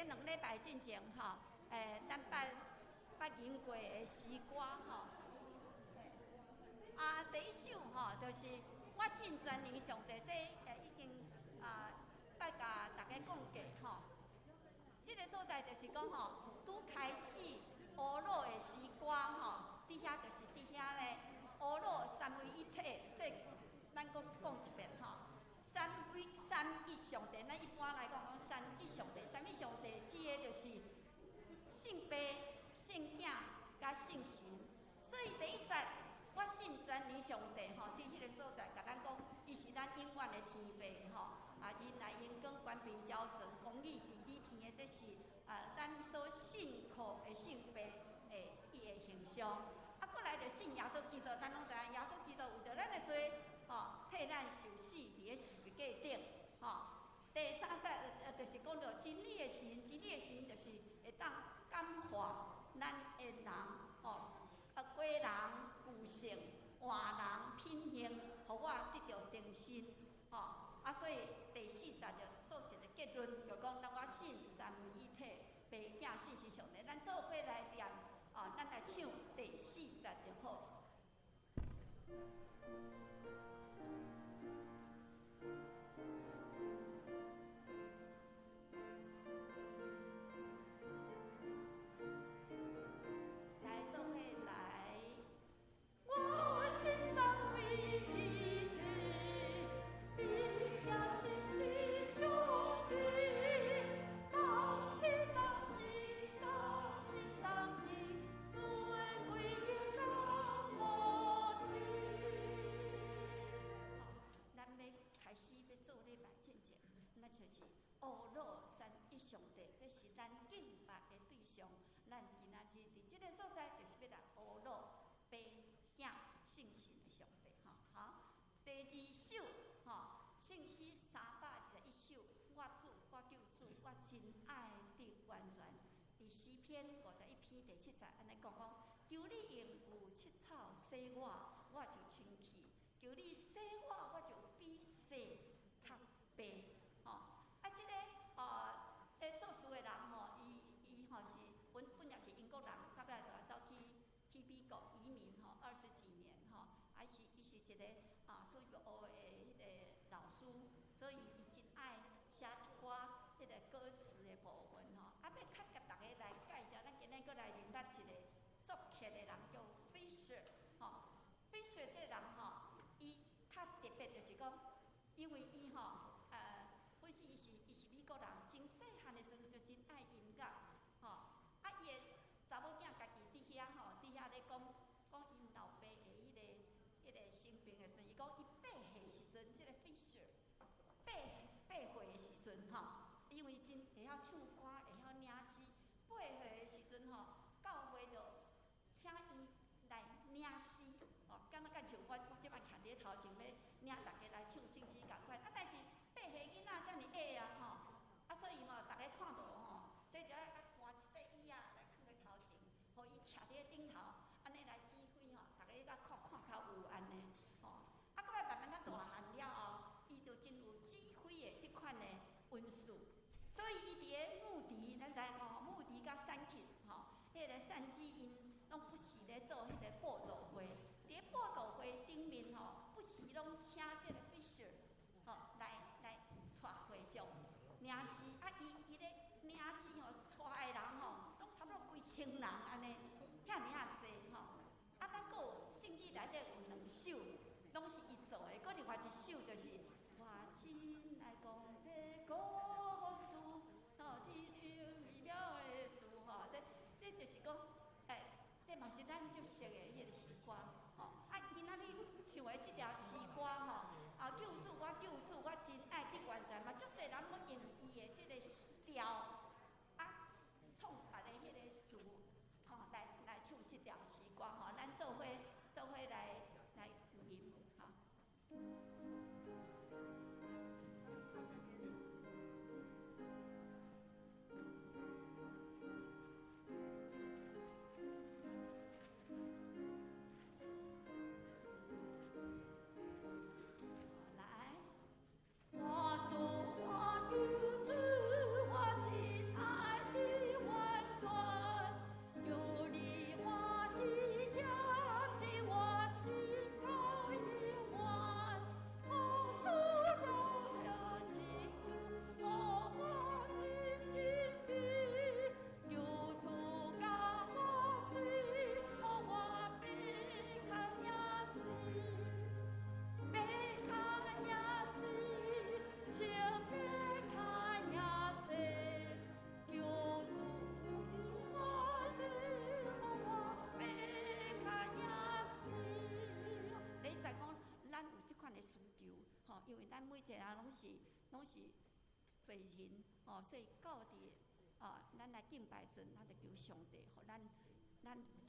伫2礼拜之前吼，咱捌吟过的诗歌吼。第一首吼，就是我信全能上帝，这已经捌甲大家讲过吼。这个所在就是讲吼，拄开始乌老的诗歌吼，伫遐就是伫遐咧，乌老三位一体，所以咱搁讲一遍吼。三一上帝，咱一般来讲三一上帝，三一上帝指的就是圣父、圣子甲圣神。所以第一节，我信全能上帝吼，伫迄个所在，甲咱讲，伊是咱永远的天父吼。人来因光官兵交神，公义伫你天的，这是咱所信靠的圣父的伊的形象。过来就信耶稣基督，咱拢知影，耶稣基督为着咱的罪替咱受死伫个十字架顶第三节就是讲到真理的神，真理的神就是会当感化咱的人鬼人、旧性、换人、品行，互我得到定心所以第4节就做一个结论，就讲咱我信三位一体，爸、子、圣、神、上帝。咱做伙来念咱来唱第4节就好。开始要做礼拜进前，那就是乌老三一上帝，这是咱敬拜的对象。咱今仔日伫这个所在，就是要来乌老爸、子、圣神的上帝好，第2首圣诗311首，我主，我救主，我真爱的完全。伫诗篇51篇第7节，安尼讲，求你用有七草洗我，我就清气。求你洗我，我就比洗较白这个做事的人伊是本来是英国人，到尾就走去美国移民20几年伊是一个做乐的迄个老师，所以伊真爱写一寡迄个歌词的部分要较甲大家来介绍，咱今日搁来认识一个作曲的人叫 Fisher Fisher 这个人伊较特别，就是讲，因为伊本身伊是美国人，真细汉的时阵就真爱音乐伊的查某囝家己伫遐咧讲因老爸的迄个生病的时阵，伊讲伊8岁时阵，这个 Fisher 8岁的时阵因为真会晓唱歌，会晓领诗，8岁的时阵教会就请伊来领诗敢若像我即摆徛伫头前要领大家来唱圣诗共款但是8岁囡仔遮尔矮所以大家看到这就要搬一块椅仔来放在头前，互伊徛伫顶头，安尼来指挥大家看较有安尼到尾慢慢大汉了后，伊就真有指挥的即款的温素，所以伊伫个牧地，咱知影牧地甲山崎迄个善基因拢不时咧做迄个报道会，伫个报道会顶面不时拢请即个 Fisher 来带会众领诗伊咧领诗带的人拢差不多几千人安尼，遐济咱阁有甚至内底有2首，拢是伊做的，阁另外一首就是我真爱讲这故事天顶微妙的事这就是讲这嘛是咱足熟的迄个诗歌今仔日唱的这条诗歌救主我救主我真爱的完全嘛，足侪人拢用伊的这个调创别的迄个词来唱这条诗歌咱做伙来录音一人拢是罪人哦，所以到底咱来敬拜神，咱就求上帝，互咱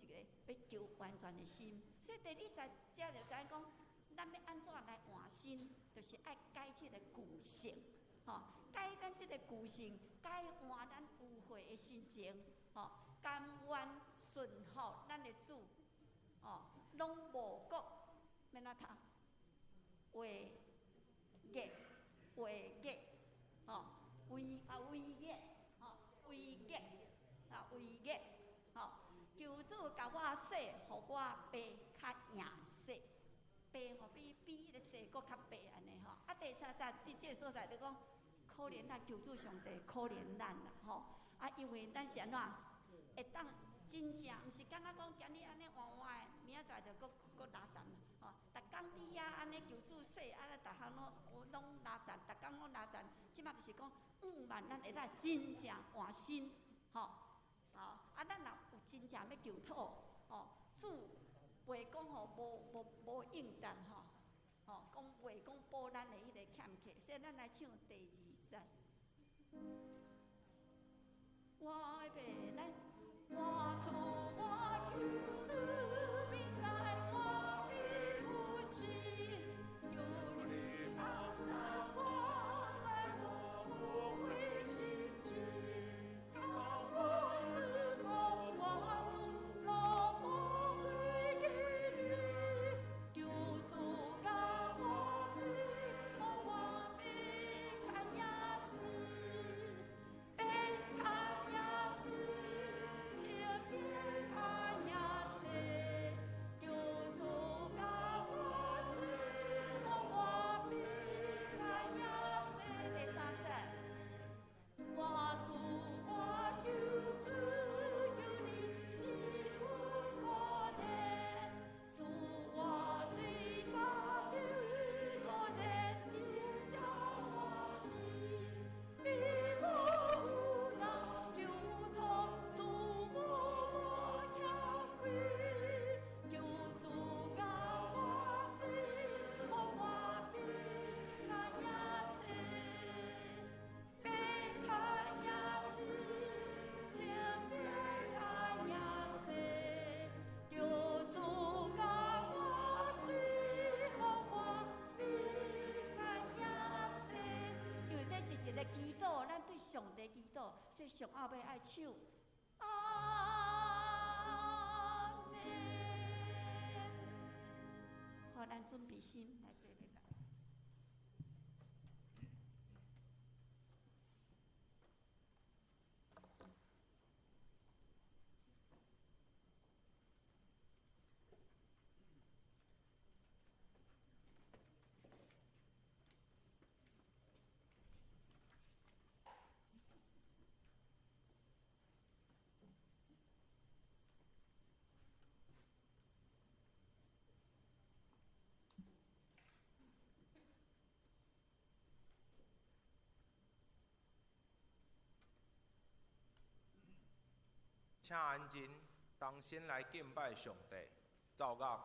有一个要求完全的心。所以第二才就知讲，咱要安怎来换心，就是爱改这个旧性，改咱这个旧性，改换咱污秽的心情，甘愿顺服咱的主，拢无国免哪读，为业，为业，为业，为业，为业，求主甲我洗，互我白较赢洗，白比迄个洗搁较白安尼吼。啊，第三在伫这个所在，你讲可怜咱求主上帝，可怜咱啦吼。因为咱是安怎会当真正，毋是敢若讲今日安尼换换的，明仔载就搁拉散啦，逐工伫遐安尼求主洗，逐项拢拉散，逐工拢拉散。即马就是讲，万咱会当真正换心，咱若有真正要求讨，主袂讲无应当讲袂讲补咱的迄个欠缺，所以咱来唱第二节。我被咱，我主我求主，并在我的呼吸，有你帮助我，带我不会心悸，当我是梦，我主让我归给你，求主教我心，我被看呀死。看呀死，前面看呀死，求主教我心，我比看呀死。第三节，我主我求主，求你喜欢可怜，使我对他的个人请教我心，比我。求托主我谦卑，求主教我心，我比看呀死，别看呀死，前边看呀死，求主教我心，我比看呀死。因为这是一个祈祷，咱对上帝祈祷，所以上后尾爱唱阿门。好，咱准备心来做礼拜。请安静，当先来敬拜上帝，奏乐。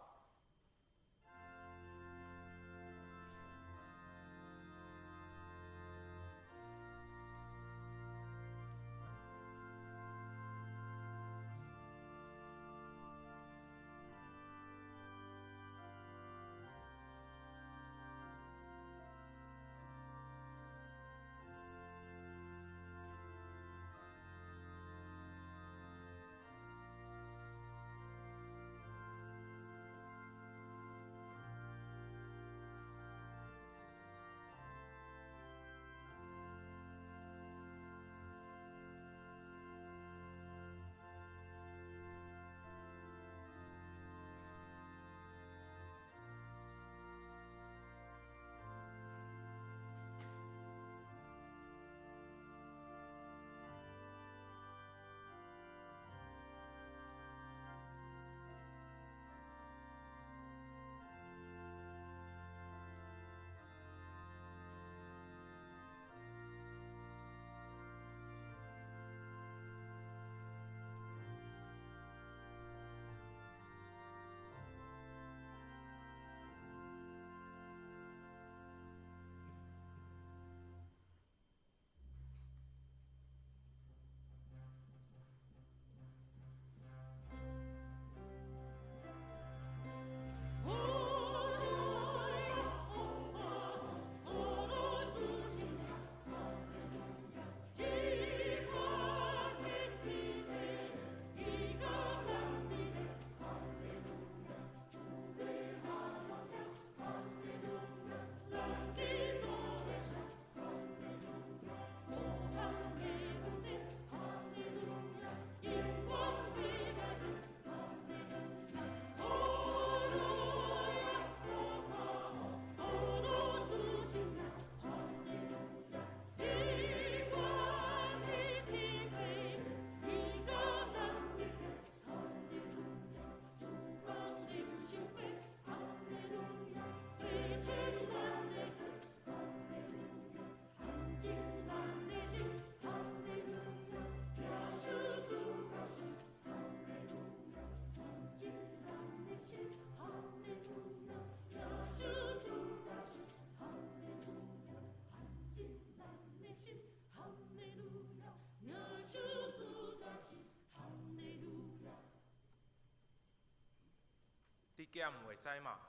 检会知嘛？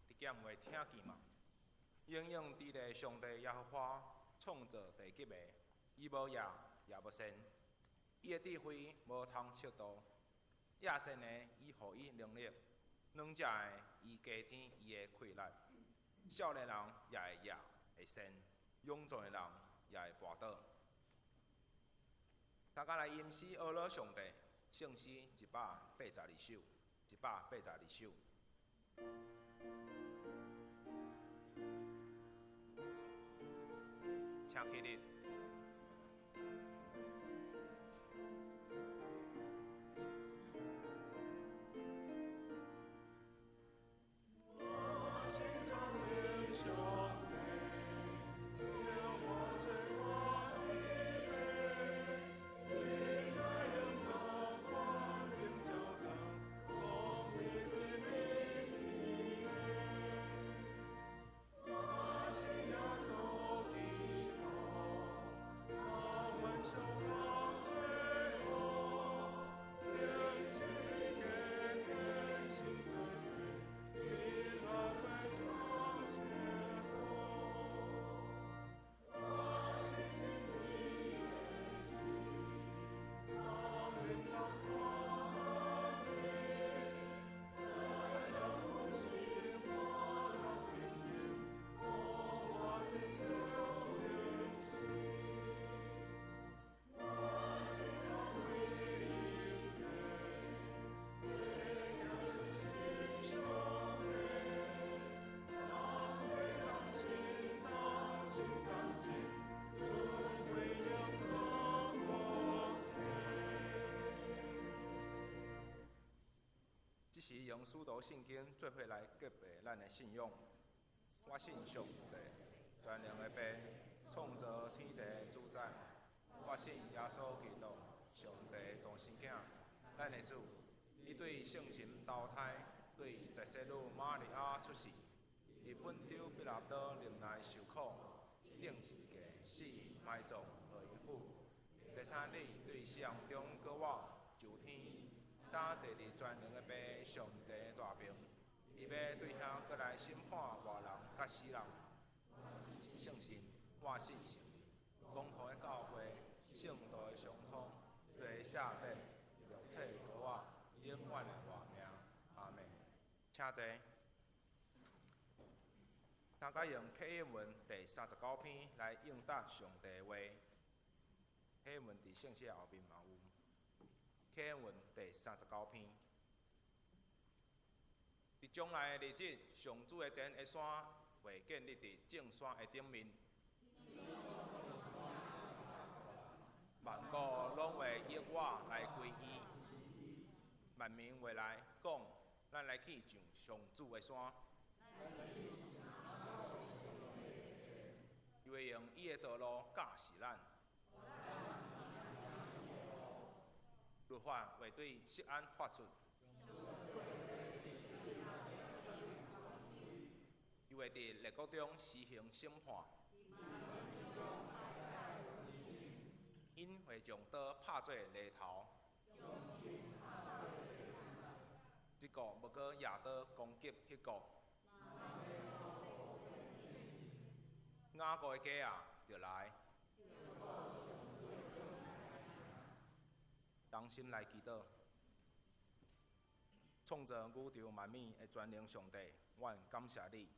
你检会听见嘛？应用伫咧上帝耶和华创造地级的，伊无野也无善，伊的智慧无通测度。野善的，伊予伊能力；软食的，伊加添伊的气力。少年人也会野会善，勇壮的人也会跋倒。大家来吟诗阿乐上帝，圣诗182首，182首。请起立。即是用许多圣经做伙来结合咱的信仰。我信上帝，全能的爸，创造天地主宰。我信耶稣基督，上帝独生囝，咱的主。伊对圣神投胎，对十世女玛利亚出世。伊本着彼拉多林内受苦，钉十字架，死埋葬落阴府。第三日对死人中搁活就天。当坐伫全能的爸上帝大屏，伊要对遐搁来审判活人甲死人。圣神，我信神，公堂的教会，圣道的相通，对下辈用册高我永远的活命。阿门。请坐。大家用启示文第39篇来应答上帝的话。启示文伫圣诗后面嘛有。启示文第39篇。伫将来的日子，上主的殿的山会建立伫正山的顶面，万国拢会以我来归依，万民会来讲，咱来去上上主的山。伊会用伊的道路教示咱。律法会对释安发出，伊会伫列国中施行审判，因会将刀拍做犁头，一个无过夜刀攻击迄个，雅各的家啊，就来。同心来祈祷，创造宇宙万物的全能上帝，阮感谢你，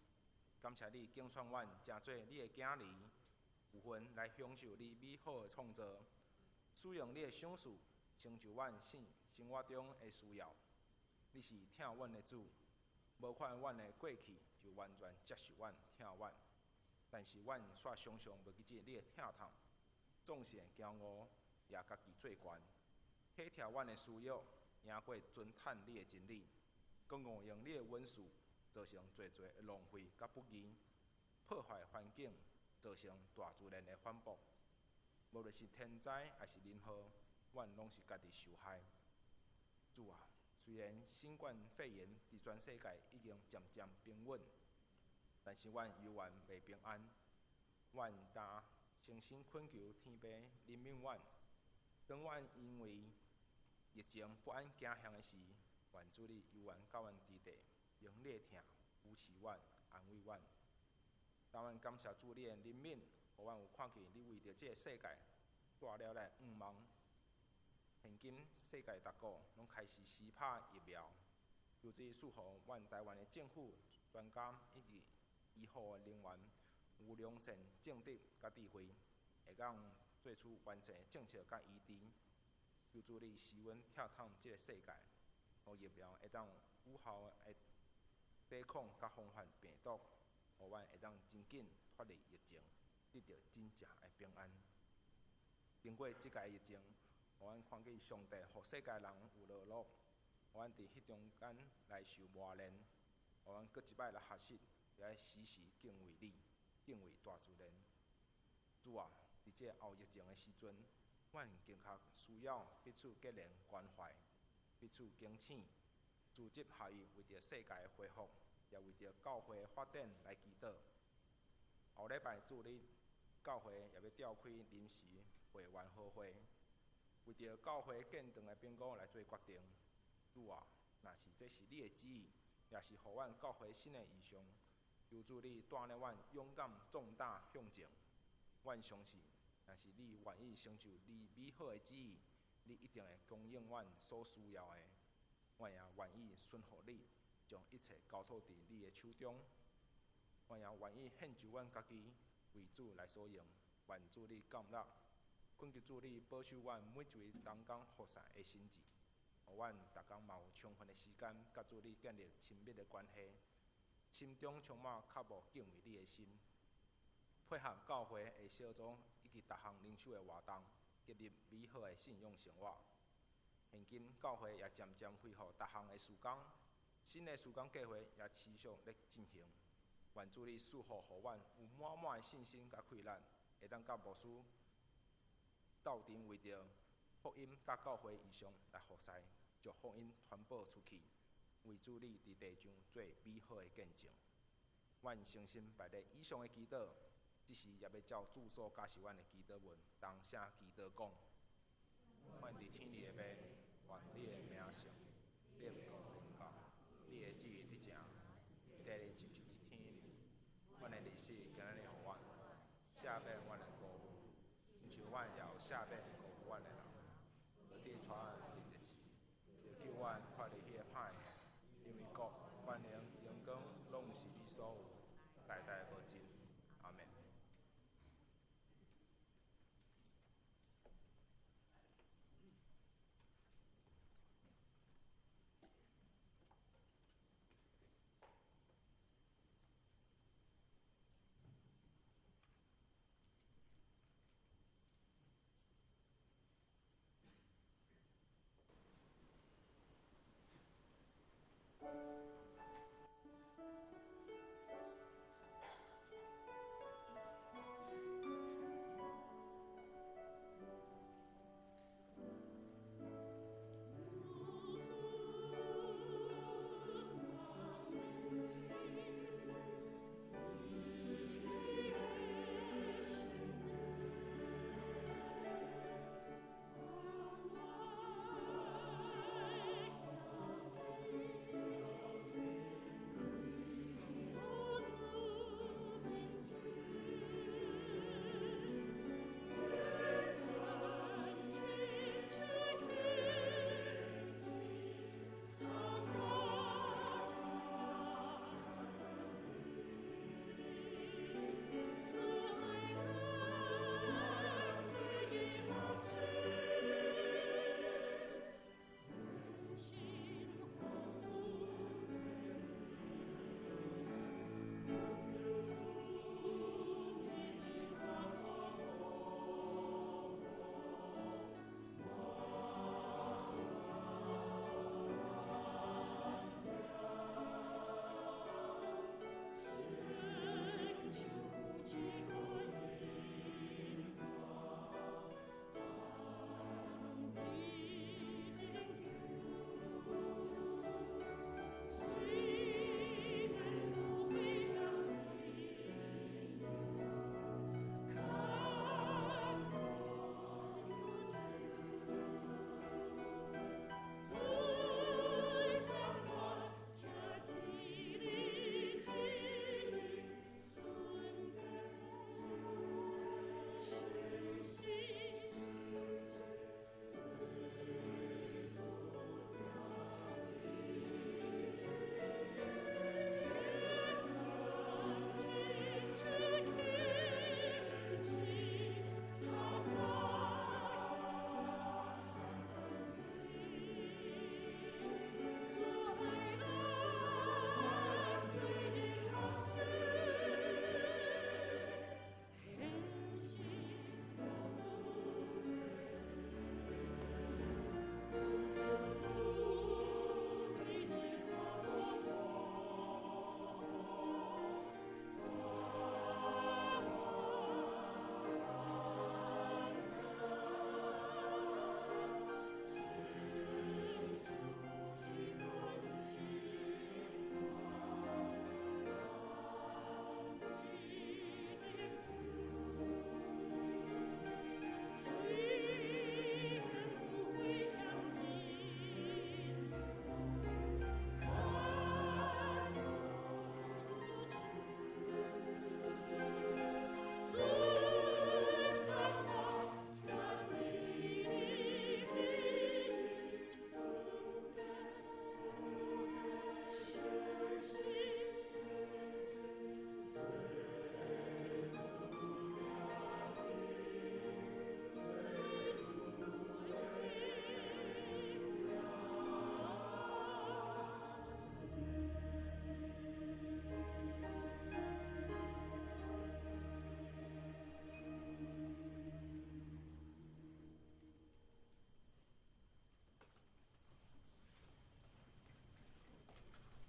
感谢你拣选阮成做你的囝儿，有份来享受你美好的创造，使用你的赏赐，成就阮生活中的需要。你是疼阮的主，无看阮的过去，就完全接受阮疼阮。但是阮却常常无记住你的疼痛，总是骄傲，也家己最悬。体贴阮的需要，赢过尊探你的真理，更误用你的文字，造成侪的浪费甲不义，破坏环境，造成大自然的反扑。无论是天灾还是人祸，阮拢是家己受害。主啊，虽然新冠肺炎伫全世界已经渐渐平稳，但是阮犹原未平安。阮担诚心恳求天父怜悯阮，当阮因为疫情不安惊吓的时，愿主你犹原教阮伫地，用你的疼扶持阮、安慰阮。当阮感谢主你的怜悯，互阮有看见你为着这个世界带了来愿望。现今世界逐个拢开始施拍疫苗，由此祝福阮台湾的政府、专家以及医护人员有良善、正直、甲智慧，会当做出完善政策甲医治。求主你使阮跳探这个世界，互疫苗会当有效的抵抗甲防范病毒，互阮会当真紧脱离疫情，得到真正的平安。经过即届疫情，互阮看见上帝互世界人有落落，互阮伫迄中间来受磨练，互阮搁一摆来学习，也要时时敬畏你，敬畏大自然。主啊，伫这后疫情的时阵，阮更较需要彼此结连关怀，彼此坚挺，组织合意，为着世界的恢复，也为着教会的发展来祈祷。后礼拜主你教会也要召开临时会员好会，为着教会建堂的变故来做决定。主啊，若是这是你的旨意，也是互阮教会新的意向，求主你带领阮勇敢壮大向前。阮相信，若是你愿意成就你美好的旨意，你一定会供应阮所需要的。阮也愿意顺服你，将一切交托伫你的手中。阮也愿意献就阮家己，为主来所用。愿主你降纳，恳求主你保守阮每一位同工服侍的心志，互阮逐工嘛有充分的时间，甲主你建立亲密的关系，心中充满较无敬畏你的心。配合教会的小组以及逐项领袖的活动，建立美好的信仰生活。现今教会也渐渐恢复逐项的事工，新的事工计划也持续咧进行。愿主你赐福，互阮有满满的信心甲气力，会当甲牧师斗阵为着福音甲教会异象来服侍，将福音传播出去，为主你伫地上做美好的见证。阮诚心拜咧以上的祈祷。即时也要照主所教示阮的祈祷文，同声祈祷讲：阮伫天里的爸，愿你的名圣，你的国临到，你的旨意伫成，地里亲像天里。阮的日子今日互阮，赦免阮的过犯，亲像阮也有赦免过负阮的人。无伫带阮入逆境，就救阮脱离迄个歹的，因为国、权能、荣光，拢是你所有，代代无尽。阿们。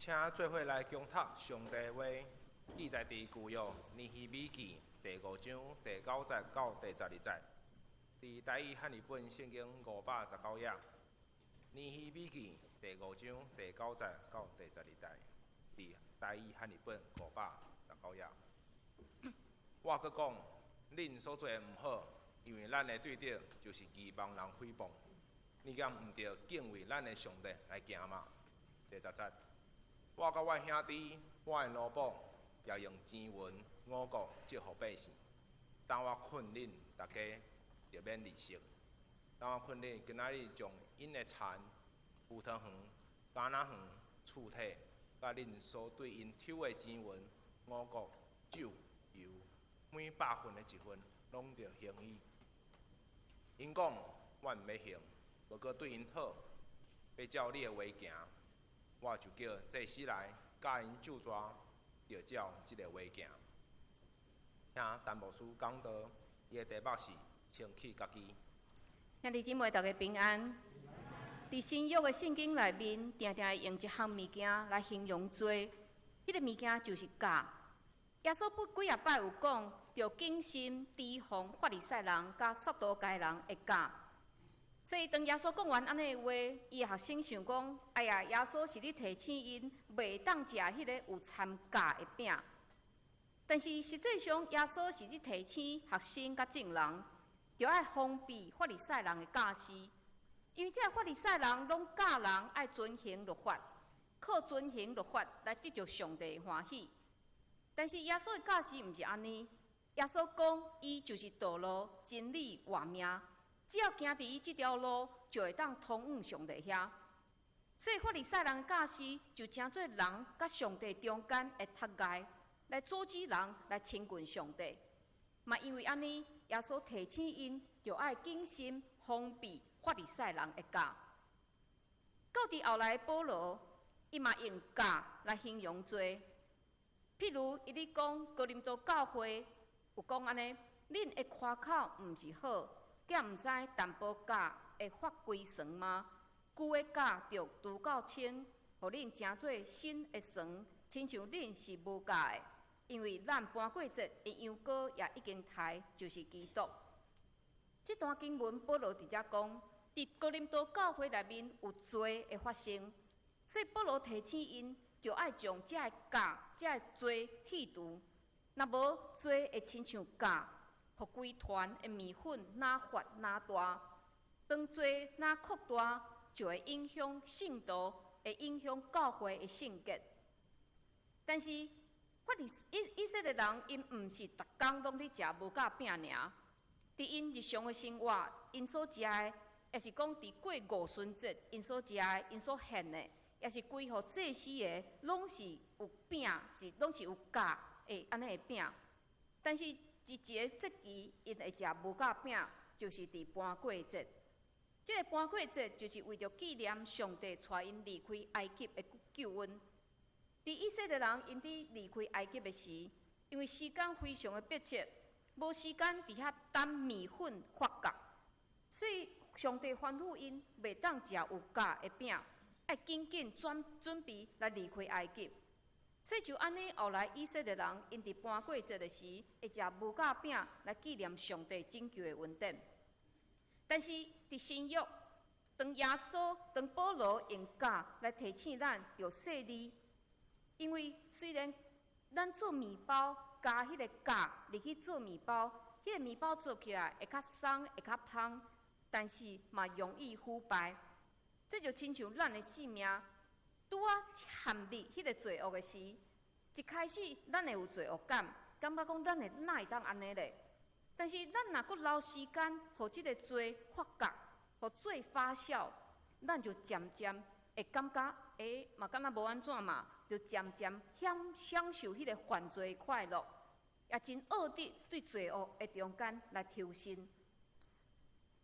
请做伙来恭读上帝话，记载伫旧约尼希米记第5章第9节到第12节，伫台语汉语本圣经519页。尼希米记第5章第9节到第12节，伫台语汉语本519页。我阁讲，恁所做诶毋好，因为咱诶对手就是欺罔人诽谤。你敢毋着敬畏咱诶上帝来行吗？第10节，我甲我兄弟，我诶老母，也用钱银五谷祝福百姓。当我困恁大家，着免利息。当我困恁今仔日将因诶田、葡萄园、橄榄园、厝体，甲恁所对因抽诶钱银五谷、酒、油，每100分诶1分，拢着还伊。因讲我毋要还，无搁对因讨，要照你诶话行，我就叫这时来教因就抓，着照即个话行。请陈牧师讲道，伊诶题目是清气家己。兄弟姊妹，大家平安。伫新约诶圣经内面，常常会用一项物件来形容罪，迄个物件就是假。耶稣不几啊摆有讲，着谨慎提防法利赛人甲撒都该人会假。所以当耶稣讲完安尼话，伊学生想讲：哎呀，耶稣是咧提醒因，袂当食迄个有掺假的饼。但是实际上，耶稣是咧提醒学生甲众人，着爱防备法利赛人的假事，因为这法利赛人拢教人爱遵行律法，靠遵行律法来得到上帝欢喜。但是耶稣的假事毋是安尼，耶稣讲，伊就是道路、真理、活命。只要行伫伊即条路，就会当通往上帝遐。所以法利赛人的假事就诚做人甲上帝中间的脱界，来阻止人来亲近上帝。嘛因为安尼，耶稣提醒因，就爱谨慎防备法利赛人的假。到伫后来保罗，伊嘛用假来形容罪。譬如伊咧讲哥林多教会有讲安尼，恁的夸口毋是好。竟毋知淡薄假会发规绳吗？旧的假着除到清，互恁诚做新的绳，亲像恁是无假的。因为咱搬过节的羊羔也已经杀，就是基督。这段经文保罗直接讲，伫哥林多教会内面有罪的发生，所以保罗提醒因，就爱将这个假、这个罪剔除。若无罪会亲像假。互规团的面粉哪发哪大，当罪哪扩大，就会影响信徒，会影响教会的圣洁。但是以色列人因毋是逐工拢咧食无假饼尔，伫因日常的生活，因所食的，也是讲伫过五旬节，因所食的，因所献的，也是归互祭司的，拢是有饼，拢是有假的安尼的饼，但是。一个节期，因会食无假饼，就是伫搬过节。这个搬过节就是为着纪念上帝带因离开埃及的救恩。伫以色列人因伫离开埃及的时，因为时间非常的迫切，无时间伫遐等面粉发酵，所以上帝吩咐因袂当食有假的饼，爱紧紧准备来离开埃及。所以就安尼，后来以色列人因伫搬过节的时，会食无假饼来纪念上帝拯救的恩典。但是伫新约，当耶稣、当保罗用假来提醒咱着细腻，因为虽然咱做面包加迄个假入去做面包，迄个面包做起来会较松、会较芳，但是嘛容易腐败。这就亲像咱的性命。拄啊陷入迄个罪恶的时，一开始咱会有罪恶感，感觉讲咱哪会当安尼咧？但是咱若阁留时间，互即个罪发酵，互罪发酵，咱就渐渐会感觉，嘛敢若无安怎嘛，就渐渐享受迄个犯罪快乐，也真恶得对罪恶的中间来抽身。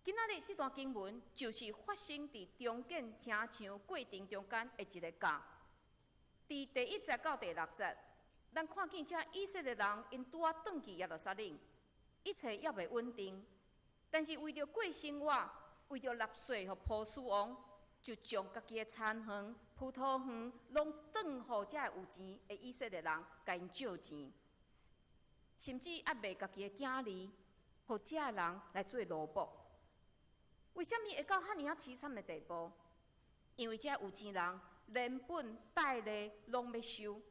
今仔日这段经文就是发生伫中建城墙过程中间的一个假。伫第1节到第6节，咱看见这以色列人因拄啊转去耶路撒冷，一切也袂稳定。但是为着过生活，为着纳税互波斯王，就将家己的田园、葡萄园，拢转互遮有钱的以色列人，甲因借钱，甚至压卖家己的囝儿，互遮人来做奴仆。为什么会到遐尔凄惨的地步？因为遮有钱人连本带利拢要收，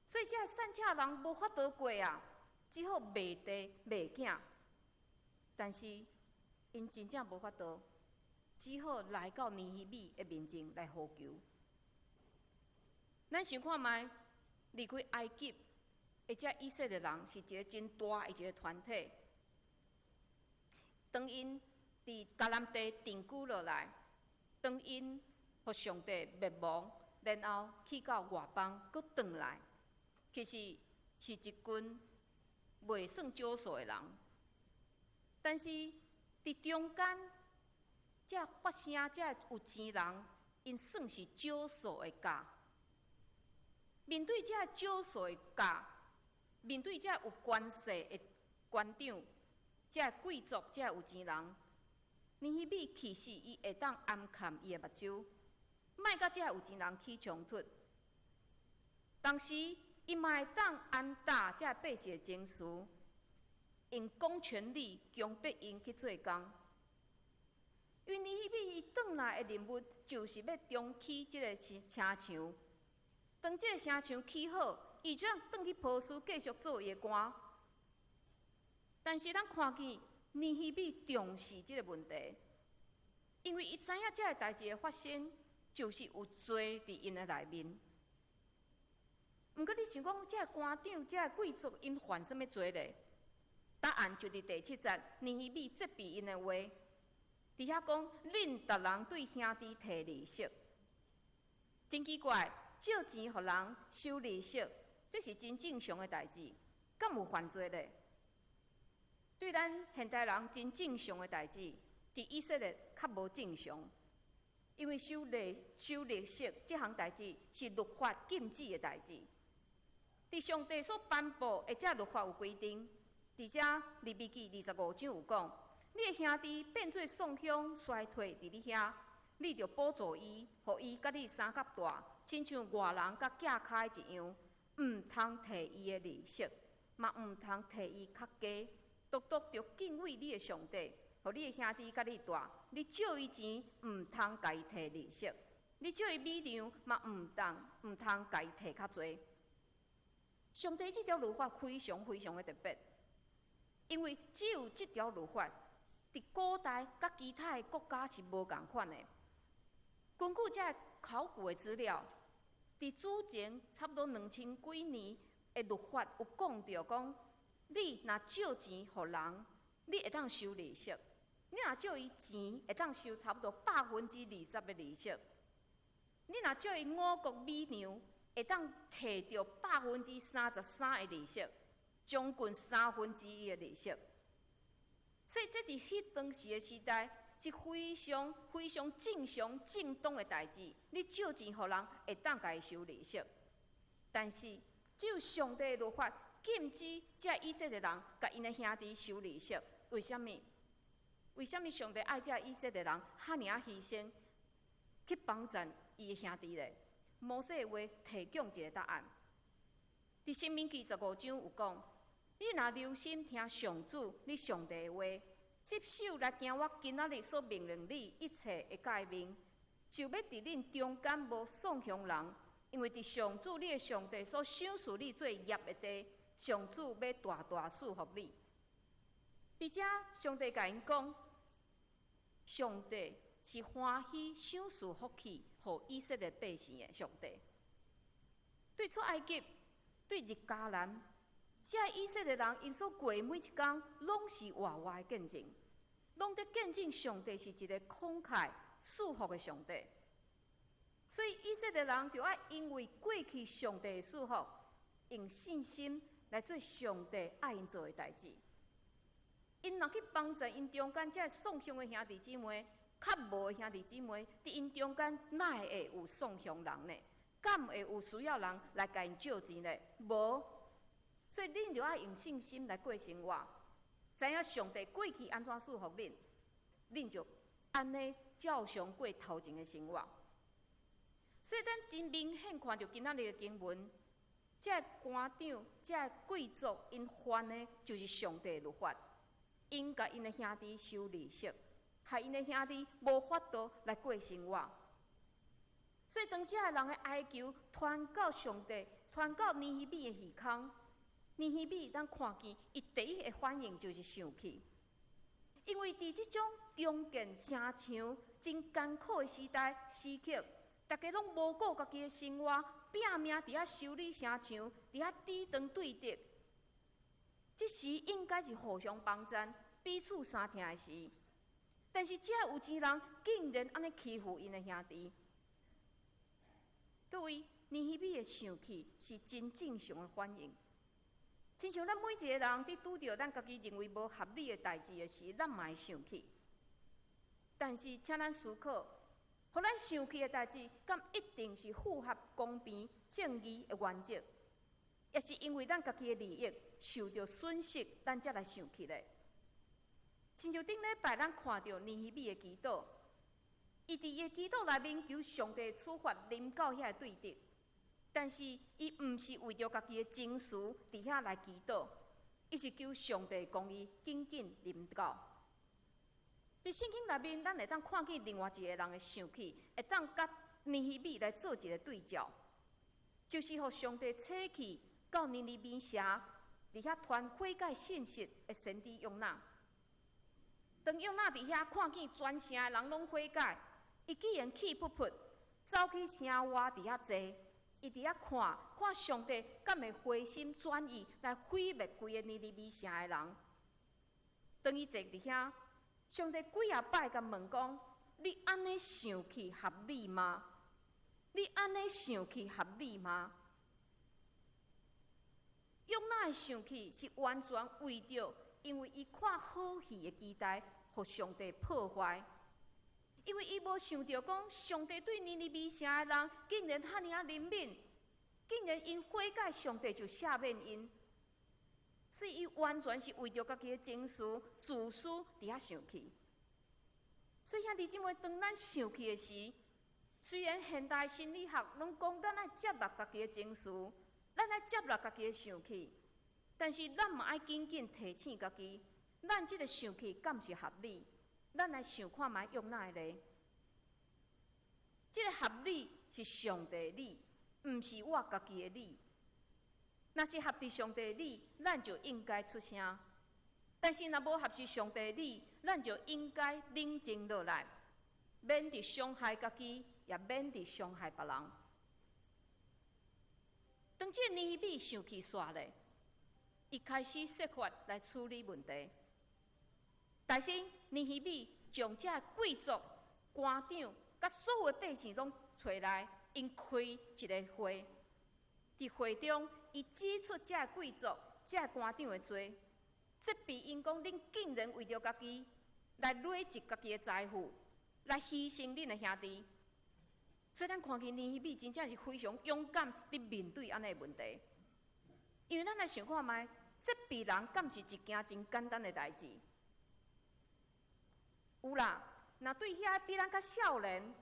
所以遮善车人无法度过啊，只好卖地卖囝。但是因真正无法度，只好来到尼希米的面前来呼求。咱想看觅，离开埃及的遮以色列人是一个真大的一个团体，当因伫迦南地定居落来，当因互上帝灭亡，然后去到外邦，搁转来，其实是一群袂算少数的人。但是伫中间，遮发声遮有钱人，因算是少数的家。面对遮少数的家，面对遮有权势的官长，遮贵族，遮有钱人，尼希米其实伊会当暗看伊的目睭，莫甲遮有钱人起冲突。同时，伊嘛会当安打遮百姓的情绪，用公权力强迫因去做工。因为尼希米伊转来的任务，就是要重启即个城墙。当即个城墙起好，伊就通转去波斯继续做伊的官。但是咱看见尼希米重视即个问题，因为伊知影即个代志的发生，就是有罪伫因的内面。毋过你想讲，即个官长、即个贵族，因犯什么罪呢？答案就伫第7节，尼希米责备因的话，伫遐讲：恁逐人对兄弟摕利息，真奇怪，借钱互人收利息，这是真正常的代志，敢有犯罪呢？对咱现代人真正常的代志，伫以色列较无正常，因为收利息这项代志是律法禁止的代志。伫上帝所颁布的这律法有规定，伫遮利未记25章有讲，你的兄弟变做丧香衰退伫你遐，你着补助伊，互伊甲你相甲大，亲像外人甲寄开一样，毋通摕伊的利息，嘛毋通摕伊较低，独独着敬畏你的上帝，互你的兄弟甲你大，你借伊钱，毋通家己摕利息，你借伊米粮，嘛毋通家己摕较济。上帝这条律法非常非常的特别，因为只有这条律法，伫古代甲其他的国家是无共款的。根据这考古的资料，伫之前差不多2000几年的律法有讲到讲，你若借钱互人，你会当收利息；你若借伊钱，会当收差不多20%的利息；你若借伊5谷米粮，会当摕到33%的利息，将近1/3的利息。所以，这伫迄当时的时代是非常非常正常正当的代志。你借钱互人，会当家收利息。但是，只有上帝的律法禁止这以色列人甲因的兄弟收利息。为什么？为什么上帝爱这以色列人遐尔牺牲，去帮助伊的兄弟呢？摩西的话提供一个答案。伫申命记15章有讲：你若留心听上主你上帝的话，接手来行我今仔日所命令你一切的诫命，就要伫恁中间无丧香人，因为伫上主你的上帝所赏赐你做业的地，上主要大大赐福你。伫遮，上帝甲因讲，上帝是欢喜赏赐福气，互以色列百姓的上帝。对出埃及，对入迦南，遮以色列人因所过每一天，拢是活活的见证，拢在见证上帝是一个慷慨赐福的上帝。所以以色列人就要因为过去上帝的赐福，用信心来做上帝爱因做的代志。因若去帮助因中间遮丧香的兄弟姊妹，较无的兄弟姊妹，伫因中间哪会有丧香人呢？敢会有需要人来甲因借钱呢？无。所以恁就要用信心来过生活，知影上帝过去安怎赐福恁，恁就安尼照常过头前的生活。所以，咱真明显看到今仔日的经文，这官长、这贵族，因犯的就是上帝的律法，因甲因的兄弟收利息，害因的兄弟无法度来过生活。所以，当这人的哀求传到上帝，传到尼希米的耳孔，尼希米咱看见，伊第一个反应就是生气，因为伫这种强健城墙真艰苦的时代时刻，大家拢无顾家己的生活，拼命伫遐修理城墙，伫遐抵挡对敌。这时应该是互相帮衬、彼此相疼的时，但是这有钱人竟然安尼欺负因的兄弟。各位，尼希米的生气是真正常的反应，亲像咱每一个人伫拄着咱家己认为无合理的代志的时，咱嘛会生气。但是，请咱思考，互咱生气的代志，敢一定是符合公平正义的原则，也是因为咱家己的利益受到损失，咱才来生气咧？亲像顶礼拜咱看到尼希米的祈祷。伊伫伊祈祷内面求上帝处罚临到遐对敌，但是伊毋是为着家己的情绪伫遐来祈祷，伊是求上帝公义紧紧临到。伫圣经内面，咱会当看见另外一个人的生气，会当甲尼希米来做一个对照，就是互上帝扯去到尼尼微城伫遐传悔改信息的先知约拿。当约拿伫遐看见全城的人拢悔改，伊既然气噗噗，走去城外伫遐坐，伊伫遐看上帝敢会回心转意来毁灭规个尼尼微城的人。当伊坐伫遐，上帝几啊摆甲问讲：你安尼生气合理吗？你安尼生气合理吗？约拿的生气是完全为着，因为伊看好戏的期待，互上帝破坏。因为伊无想到讲，上帝对尼尼微城的人竟然遐尔怜悯，竟然因悔改，上帝就赦免因。所以伊完全是为着家己的情绪、自私伫遐生气。所以兄弟姊妹，当咱生气的时，虽然现代心理学拢讲咱爱接纳家己的情绪，咱爱接纳家己的生气，但是咱嘛爱紧紧提醒家己，咱即个生气敢是合理？咱来想看卖约拿的咧，即个合理是上帝的理，毋是我家己的理。若是合伫上帝的理，咱就应该出声；但是若无合是上帝的理，咱就应该冷静落来，免伫伤害家己，也免伫伤害别人。当即尼希米生气煞咧，伊开始设法来处理问题。大先尼希米将这贵族、官长、甲所有的百姓拢找来，因开一个会。伫会中，伊指出这贵族、这官长的罪，责备因讲：恁竟然为着家己来累积家己的财富，来牺牲恁的兄弟。所以咱看见尼希米真正是非常勇敢伫面对安尼的问题。因为咱来想看卖，责备人敢是一件真简单的代志？有啦，若对遐比咱较少年、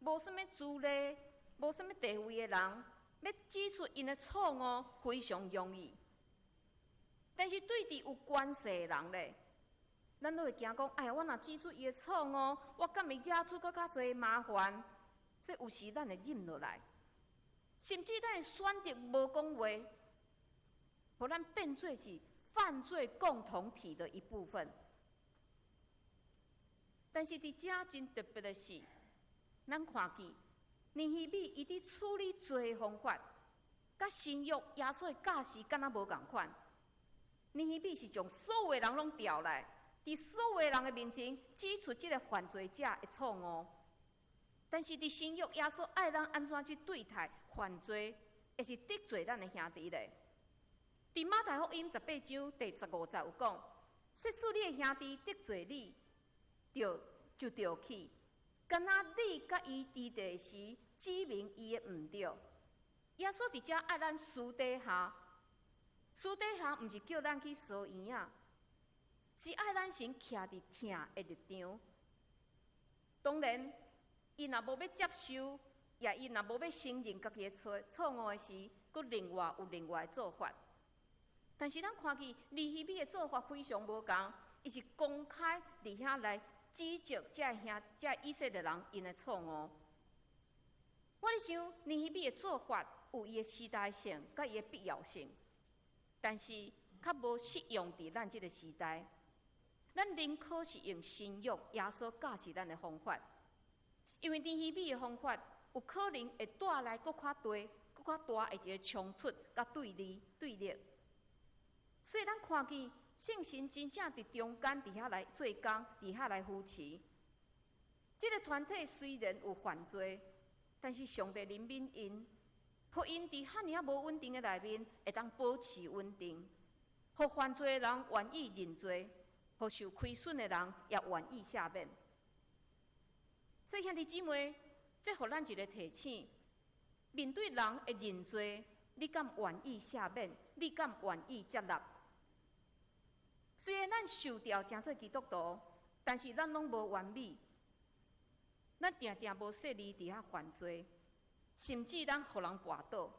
无啥物资历、无啥物地位的人，要指出因的错误非常容易。但是对伫有关系的人咧，咱都会惊讲：哎呀，我若指出伊的错误，我敢会惹出搁较侪麻烦。所以有时咱会忍落来，甚至咱会选择无讲话，互咱变做是犯罪共同体的一部分。但是伫遮真特别的是，咱看见尼希米伊伫处理罪的方法，甲新约耶稣的教示敢若无共款。尼希米是将所有的人拢调来，伫所有的人的面前指出这个犯罪者的错误。但是伫新约耶稣爱咱安怎去对待犯罪，也是得罪咱的兄弟咧。伫马太福音18章第15节有讲：说使你的兄弟得罪你，就着去，敢若你甲伊伫地时指明伊的毋对。耶稣伫遮爱咱私底下，私底下毋是叫咱去烧圆啊，是爱咱先徛伫疼的立场。当然，伊若无要接受，也伊若无要承认家己的错误的时，佫另外有另外的做法。但是咱看见尼希米的做法非常无共，伊是公开伫遐来指责这以色列人因的错误。我咧想，尼希米的做法有伊的时代性，甲伊的必要性，但是较无适用伫咱即个时代。咱宁可是用新约耶稣教示咱的方法，因为尼希米的方法有可能会带来佫较大的一个冲突甲对立。所以咱看见圣神真正伫中间，伫遐来做工，伫遐来扶持。这个团体虽然有犯罪，但是上帝怜悯因，互因伫遐尔无稳定的内面，会当保持稳定，互犯罪的人愿意认罪。互受亏损的人也愿意赦免，所以兄弟姊妹，这互咱一个提醒：面对人的认罪，你敢愿意赦免？你敢愿意接纳？虽然咱受调诚做基督徒，但是咱拢无完美，咱定定无说你伫遐犯罪，甚至咱互人绊倒。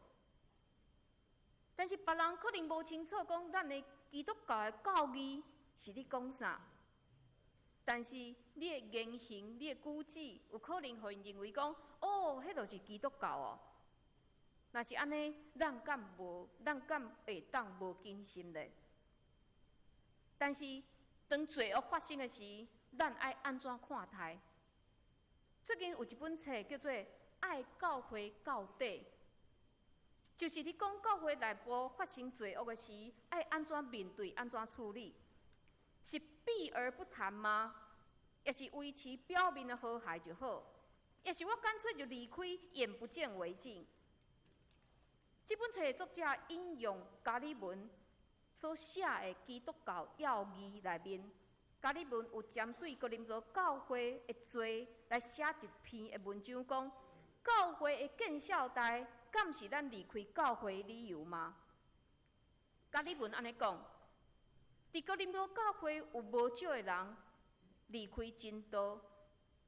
但是别人可能无清楚讲咱的基督教的教义。是你讲啥？但是你的言行、你的举止，有可能互因认为讲，哦，迄就是基督教哦。若是安尼，咱敢会当无谨慎咧？但是当罪恶发生的时，咱爱安怎看待？最近有一本册叫做《爱教会到底》，就是你讲教会内部发生罪恶的时，爱安怎面对、安怎处理？是避而不谈吗？也是维持表面的和谐就好？也是我干脆就离开，眼不见为净？这本册的作者引用加里文所写的基督教要义内面，加里文有针对哥林多教会的罪来写一篇的文章，讲教会的见效代，敢是咱离开教会的理由吗？加里文安尼讲。伫哥林多教会有无少的人离开真道，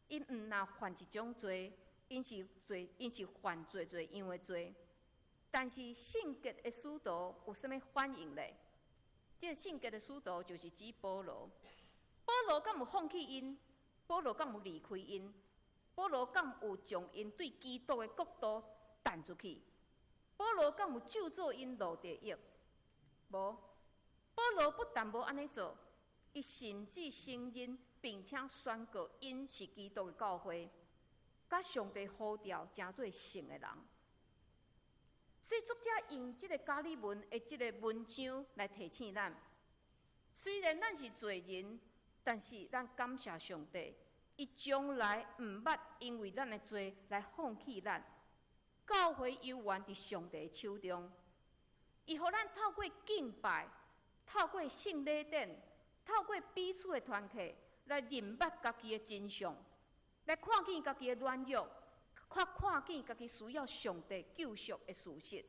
因毋若犯一种罪，因是犯罪样的罪。但是圣洁的使徒有啥物反应咧？这个圣洁的使徒就是指保罗。保罗敢有放弃因？保罗敢有离开因？保罗敢有将因对基督的国度弹出去？保罗敢有救助因落地狱？无。保罗不但无安尼做，伊甚至承认并且宣告因是基督的教会，甲上帝呼召诚做圣的人。所以作者用这个加里文的这个文章来提醒咱：虽然咱是罪人，但是咱感谢上帝，伊从来毋捌因为咱的罪来放弃咱。教会犹原伫上帝的手中，伊互咱透过敬拜。透过圣礼典，透过彼此的团契，来认捌家己的真相，来看见家己的软弱，看见家己需要上帝救赎的事实。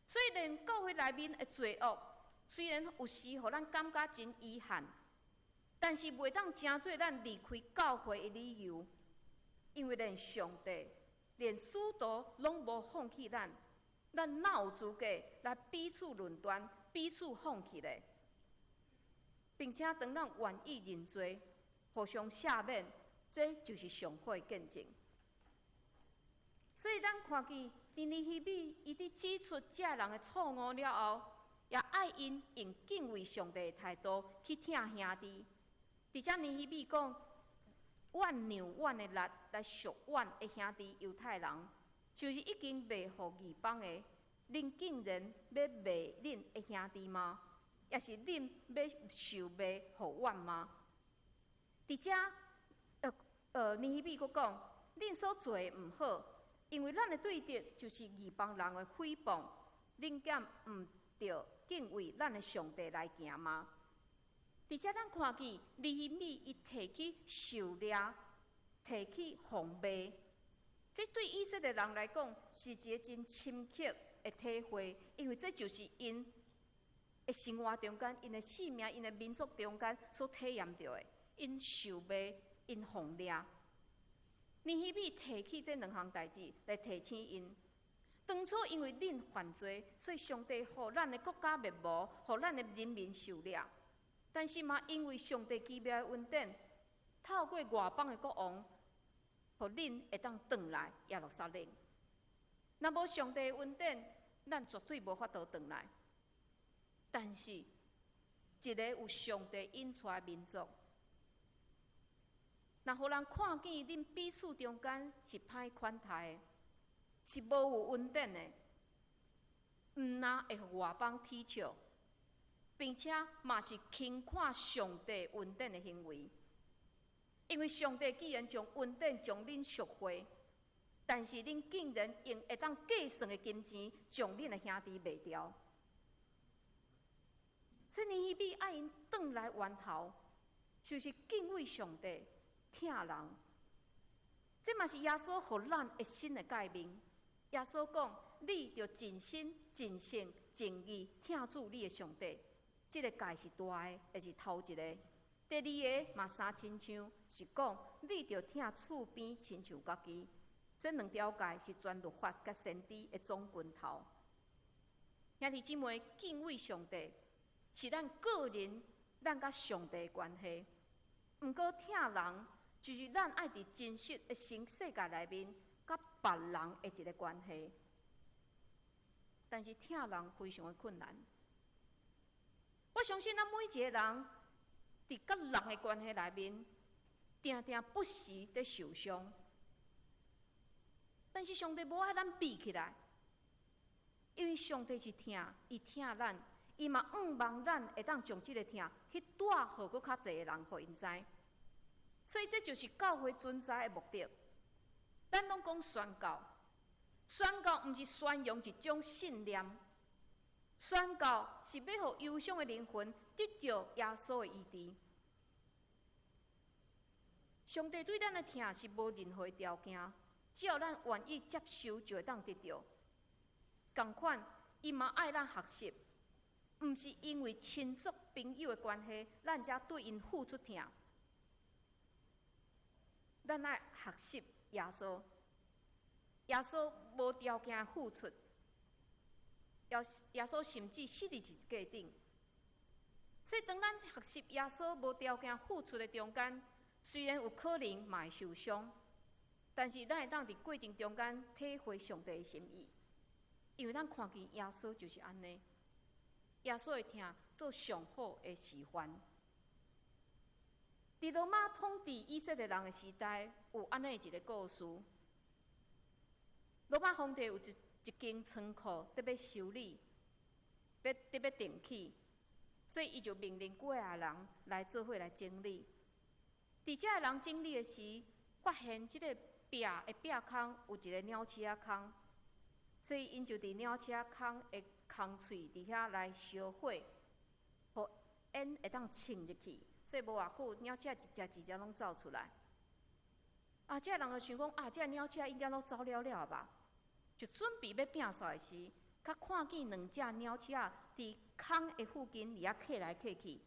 虽然教会内面的罪恶，虽然有时互咱感觉真遗憾，但是袂当成做咱离开教会的理由，因为连上帝、连使徒拢无放弃咱，咱哪有资格来彼此论断？彼此放弃咧，并且当咱愿意认罪、互相赦免，这就是上好的见证。所以，咱看见尼希米伊伫指出这人的错误了后，也爱因用敬畏上帝的态度去听兄弟。伫遮尼希米讲，阮让阮的力来赎阮的兄弟犹太人，就是已经卖互异邦的。恁竟然要卖恁的兄弟吗？也是恁要受卖互阮吗？伫遮，尼希米佫讲，恁所做的毋好，因为咱的对敌就是异邦人的诽谤，恁敢毋着敬畏咱的上帝来行吗？伫遮咱看见尼希米伊提起狩猎，提起奉卖，这对以色列人来讲是一个真深刻的体会，因为这就是因的生活中间、因的性命、因的民族中间所体验到的。因受卖，因奉掠。尼希米提起这两项代志来提醒因。当初因为恁犯罪，所以上帝互咱的国家灭亡，互咱的人民受掠。但是嘛，因为上帝奇妙的恩典，透过外邦的国王，互恁会当转来耶路撒冷。若无上帝的恩典，咱绝对无法度转来。但是，一个有上帝引出的民族，若互人看见恁彼此中间是歹款待的，是无有恩典的，毋但会互外邦踢笑，并且嘛是轻看上帝恩典的行为。因为上帝既然将恩典将恁赎回，但是恁竟然用会当计算的金钱，将恁的兄弟卖掉。所以尼希米爱因转来源头，就是敬畏上帝，疼人。这嘛是耶稣予咱的新的诫命。耶稣讲：“你着尽心、尽性、尽意疼主你的上帝。”这个诫是大的，也是头一个。第二个嘛，三亲像是讲，你着疼厝边亲像家己。这两条诫是全律法甲先知的总拳头。兄弟姊妹，敬畏上帝是咱个人、咱甲上帝的关系。毋过疼人，就是咱爱伫真实的新世界内面，甲别人的一个关系。但是疼人非常的困难。我相信咱每一个人，伫甲人的关系内面，定定不时伫受伤。但是上帝无爱咱闭起来，因为上帝是疼，伊疼咱，伊嘛毋望咱会当将即个疼去带互搁较侪人，互因知。所以这就是教会存在的目的。咱拢讲宣教，宣教毋是宣扬一种信念，宣教是要互忧伤的灵魂得到耶稣的医治。上帝对咱的疼是无任何条件。只要咱愿意接受，就会当得到。同款，伊嘛爱咱学习，毋是因为亲族朋友的关系，咱才对因付出疼。咱爱学习耶稣，耶稣无条件付出，耶稣甚至死伫十字架顶。所以，当咱学习耶稣无条件付出的中间，虽然有可能嘛会受伤。但是，咱会当伫过程中间体会上帝的心意，因为咱看见耶稣就是安尼，耶稣会疼做上好的示范。伫罗马统治以色列人的时代，有安尼一个故事：罗马皇帝有一间仓库得要修理，得要定起，所以伊就命令几个人来做伙来整理。伫遮个人整理的时，发现即个壁的壁孔有一个鸟鼠仔孔，所以因就伫鸟鼠仔孔的空喙伫遐来烧火，互烟会当浸入去，所以无偌久，鸟鼠一只一只拢走出来。这人就想讲，这鸟鼠应该拢走了了吧？就准备要摒扫的时，较看见两只鸟鼠伫孔的附近伫遐客来客去，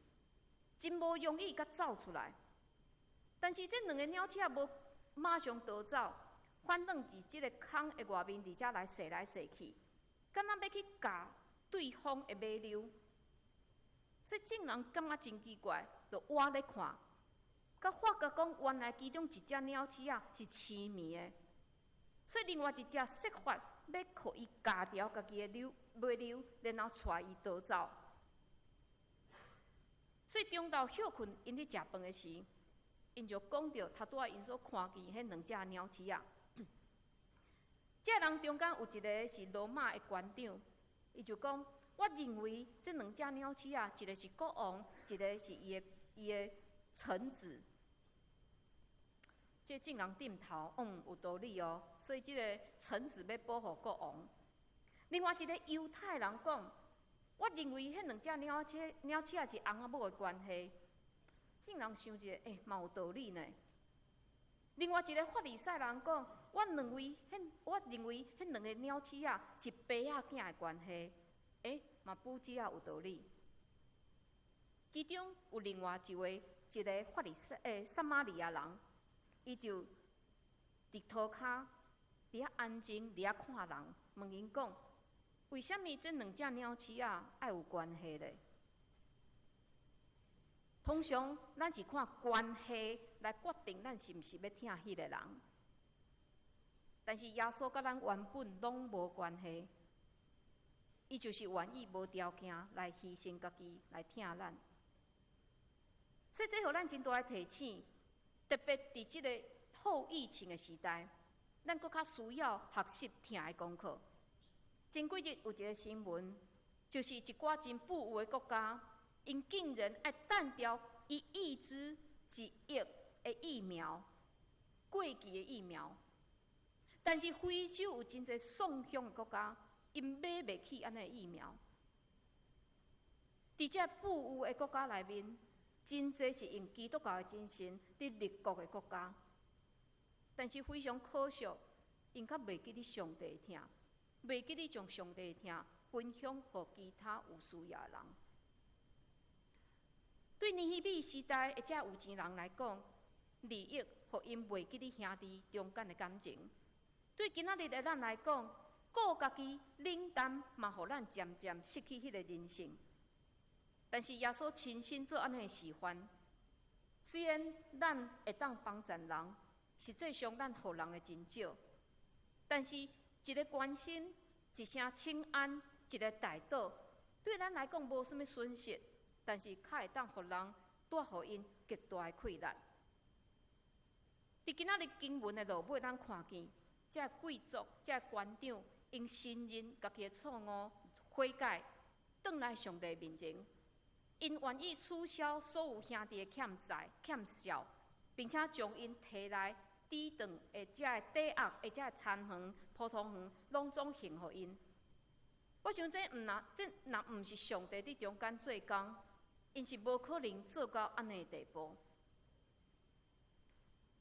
真无容易甲走出来。但是这两个鸟鼠无马上逃走，反倒伫即个孔的外面，伫遮来踅来踅去，敢若要去咬对方的马溜。所以众人感觉真奇怪，就活咧看，甲发觉讲原来其中一只鸟鼠是痴迷的，所以另外一只设法要互伊咬掉家己的马溜，然后带伊逃走。所以中昼休困，因咧食饭的时，因就讲到头拄仔因所看见迄两只鸟鼠仔。这人中间有一个是罗马的官长，伊就讲：我认为这两只鸟鼠仔，一个是国王，一个是伊的臣子。这众人点头，有道理哦。所以这个臣子要保护国王。另外一个犹太人讲：我认为迄两只鸟鼠仔是翁仔某的关系。众人想一下，嘛有道理呢。另外一个法利赛人讲：我认为迄两个鸟鼠仔是爸仔囝的关系。嘛补只有道理。其中有另外一个撒玛利亚人，伊就伫涂骹，伫遐安静，伫遐看人，问因讲：为虾米这两只鸟鼠仔爱有关系咧？通常咱是看关系来决定咱是毋是要听迄个人，但是耶稣甲咱原本拢无关系，伊就是愿意无条件来牺牲家己来听咱。所以这互咱真大的提醒，特别伫即个后疫情的时代，咱搁较需要学习听的功课。前几日有一个新闻，就是一寡真富有的国家，因竟然爱弹掉1亿支1亿的疫苗，过期的疫苗。但是非洲有真侪送向的国家，因买袂起安尼的疫苗。伫这富有的国家内面，真侪是用基督教的精神伫立国的国家，但是非常可惜，因较袂记得上帝的听，袂记得将上帝的听分享予其他有需要的人。对尼希米时代的这有钱人来讲，利益互因袂记得兄弟中间的感情；对今仔日的咱来讲，顾家己冷淡，嘛互咱渐渐失去迄个人性。但是耶稣亲身做安尼的示范，虽然咱会当帮助人，实际上咱互人的真少，但是一个关心、一声请安、一个代祷，对咱来讲无啥物损失，但是较会当互人带互因极大的快乐。伫今仔日经文的落尾，咱看见这贵族、这官长，因信任家己的错误悔改，转来上帝面前。因愿意取消所有兄弟的欠债、欠孝，并且将因摕来抵挡的这抵押的这田园、葡萄园，拢总还互因。我想这若毋是上帝伫中间做工，因是无可能做到安尼的地步。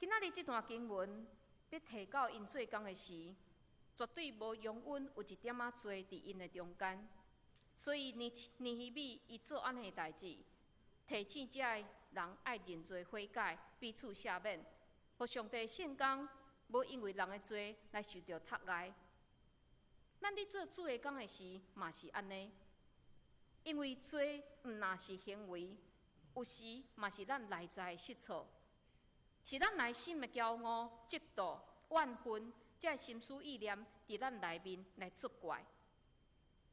今仔日这段经文伫提到因做工的时，绝对无容允有一点仔罪伫因的中间。所以尼希米伊做安尼的代志，提醒这人爱认罪悔改，彼此赦免，互上帝圣工无因为人的罪来受到迫害。咱伫做主的工的时，嘛是安尼，因为罪毋若是行为，有时嘛是咱内在的失错，是咱内心的骄傲、嫉妒、怨恨，这心思意念伫咱内面来作怪。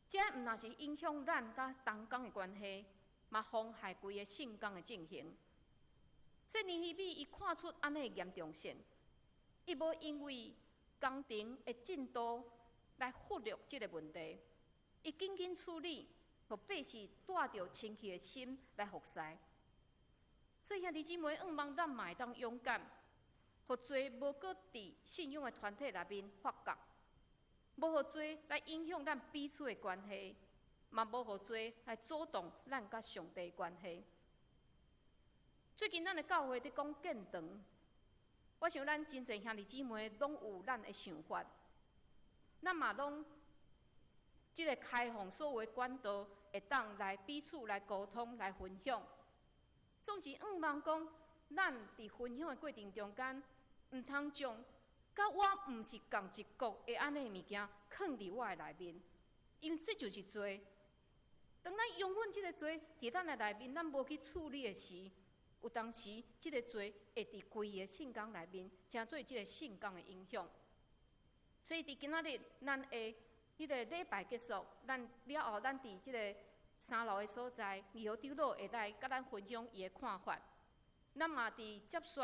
这毋若是影响咱甲同工的关系，嘛妨害规个圣工的进行。所以尼希米伊看出安尼的严重性，伊无因为工程的进度来忽略这个问题，伊紧紧处理，互百姓带着清气的心来服侍。所以兄弟姊妹，希望咱嘛会当勇敢，互罪无搁伫信仰的团体内面发觉。无互罪来影响咱彼此的关系，嘛无互罪来阻挡咱甲上帝的关系。最近咱的教会伫讲建堂，我想咱真侪兄弟姊妹拢有咱的想法，咱嘛拢即个开放所有的管道，会当来彼此来沟通、来分享。总是希望讲，咱伫分享的过程中间，毋通将甲我毋是共一国的安尼物件，藏伫我的内面，因为这就是罪。当咱容忍这个罪伫咱的内面，咱无去处理的时，有当时这个罪会伫规个圣工内面，成做这个圣工的影响。所以伫今仔日，咱的迄个礼拜结束，咱了后，咱伫这个3楼的所在，2号长老会来甲咱分享伊的看法。咱嘛伫接续。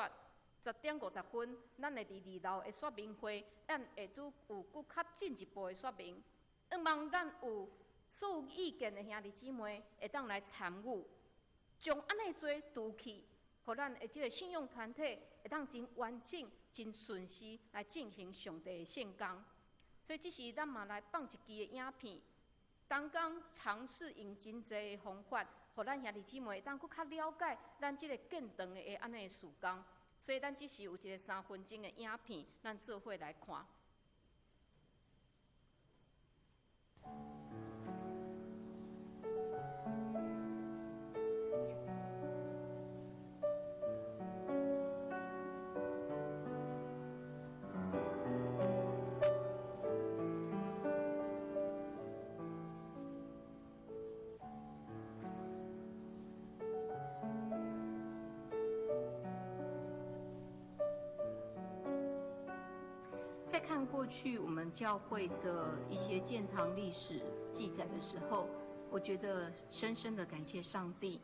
10点50分，咱会伫2楼的说明会，咱会拄有搁较进一步的说明。希望咱有所有意见的兄弟姊妹会当来参与，将安尼做除去，互咱的这个信仰团体会当真完整、真顺序来进行上帝的圣工。所以，这是咱嘛来放一支的影片，当工尝试用真侪的方法，互咱兄弟姊妹会当搁较了解咱这个建堂的安尼的事工。所以，咱只是有一个3分钟的影片，咱做伙来看。看过去我们教会的一些建堂历史记载的时候，我觉得深深的感谢上帝，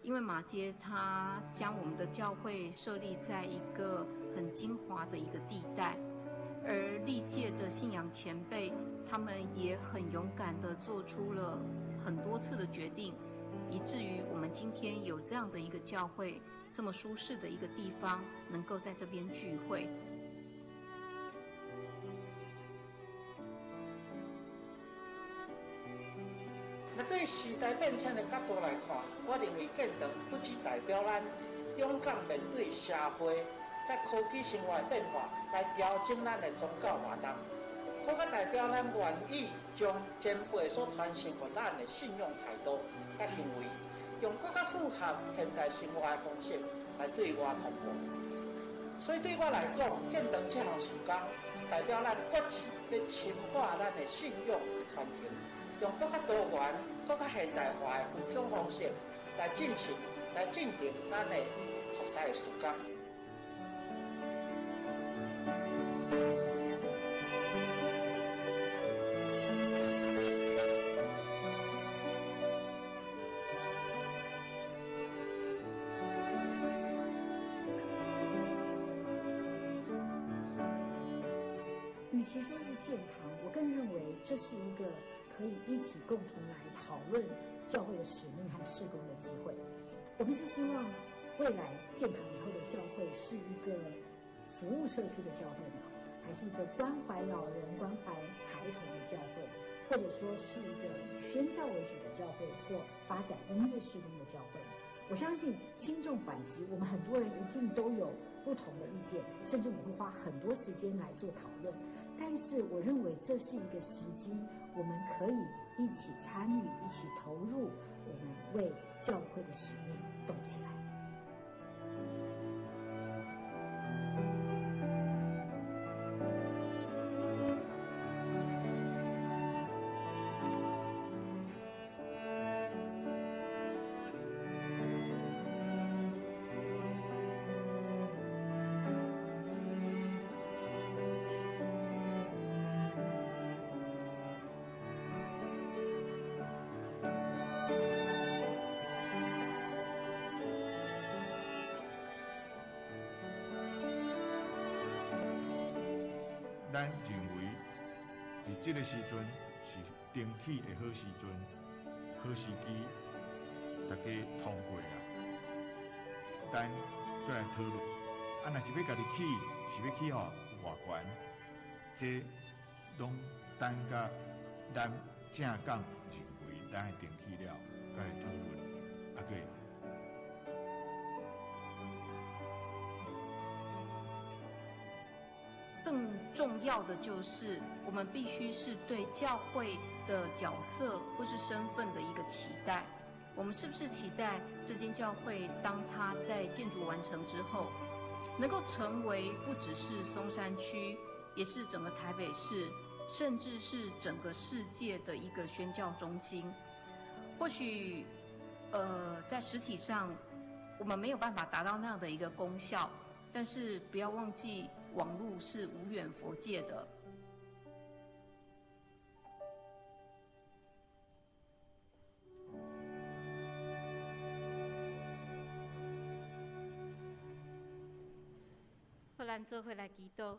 因为马街他将我们的教会设立在一个很精华的一个地带，而历届的信仰前辈，他们也很勇敢地做出了很多次的决定，以至于我们今天有这样的一个教会，这么舒适的一个地方，能够在这边聚会。那对时代变迁的角度来看，我认为建堂不只代表咱勇敢面对社会甲科技生活的变化，来调整咱的宗教活动，更加代表咱愿意将前辈所传承给咱的信仰态度甲行为，用更加符合现代生活的方式来对外传播。所以对我来讲，建堂这项事工，代表咱各自要深化咱的信仰的传承。用更加多元、更加现代化的分享方式来进行咱的服侍的事工。与其说是健康，我更认为这是一个可以一起共同来讨论教会的使命和事工的机会。我们是希望未来健康以后的教会是一个服务社区的教会呢，还是一个关怀老人、关怀孩童的教会，或者说是一个以宣教为主的教会，或发展音乐事工的教会？我相信轻重缓急，我们很多人一定都有不同的意见，甚至我们会花很多时间来做讨论。但是我认为这是一个时机，我们可以一起参与，一起投入，我们为教会的使命动起来。咱认为，伫这个时阵是登记的好时阵、好时机，大家通过啦。咱再来讨论，若是要家己起，是要起吼偌悬，这拢等甲咱正港认为咱会登记了，再来讨论，个会好。更重要的就是，我们必须是对教会的角色或是身份的一个期待。我们是不是期待这间教会，当它在建筑完成之后，能够成为不只是松山区，也是整个台北市，甚至是整个世界的一个宣教中心？或许，在实体上，我们没有办法达到那样的一个功效，但是不要忘记，网络是无远弗届的。好，咱做伙来祈祷。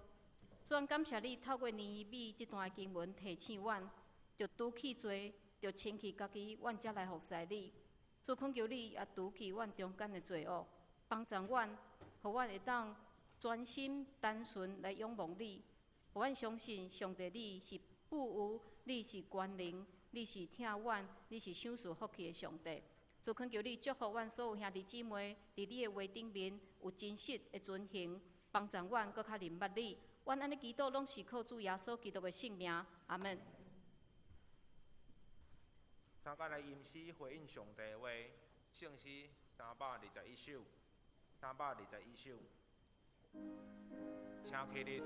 主啊，感谢你透过尼米这段经文提醒阮，就拄去做，就清去家己，阮才来服侍你。主恳求你也拄去阮中间的罪恶，帮助阮，互阮会当专心单纯来仰望你，互阮相信上帝你是富有，你是关灵，你是听阮，你是赏赐福气的上帝。主恳求你祝福阮所有兄弟姊妹，伫你的话顶面有真实的遵行，帮助阮搁较明捌你。阮安尼祈祷，拢是靠主耶稣基督的圣名，阿门。三甲来吟诗回应上帝的话，圣诗321首，321首，请起立。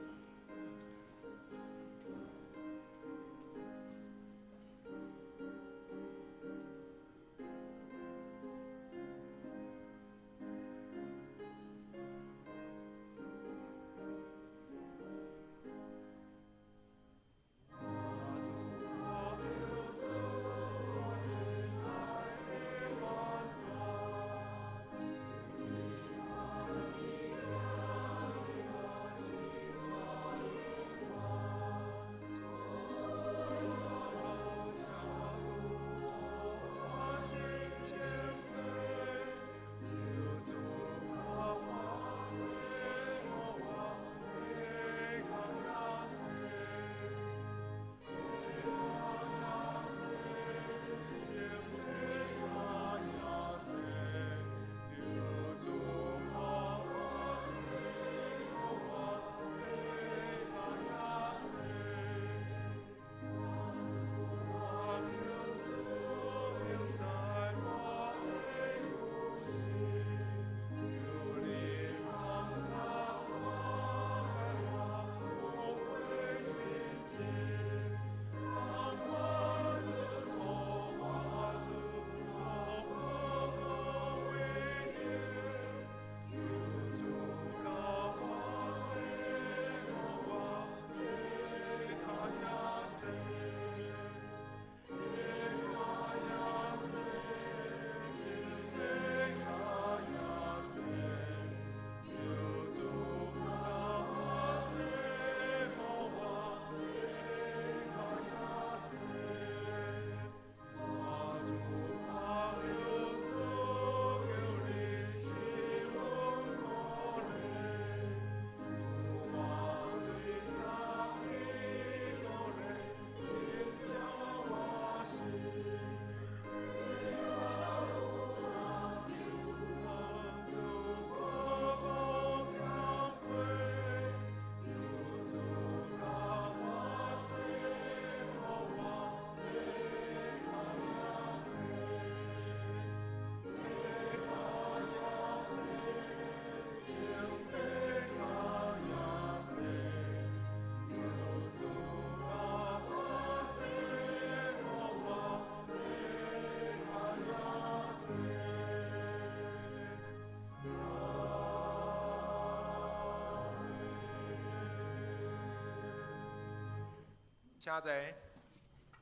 请坐。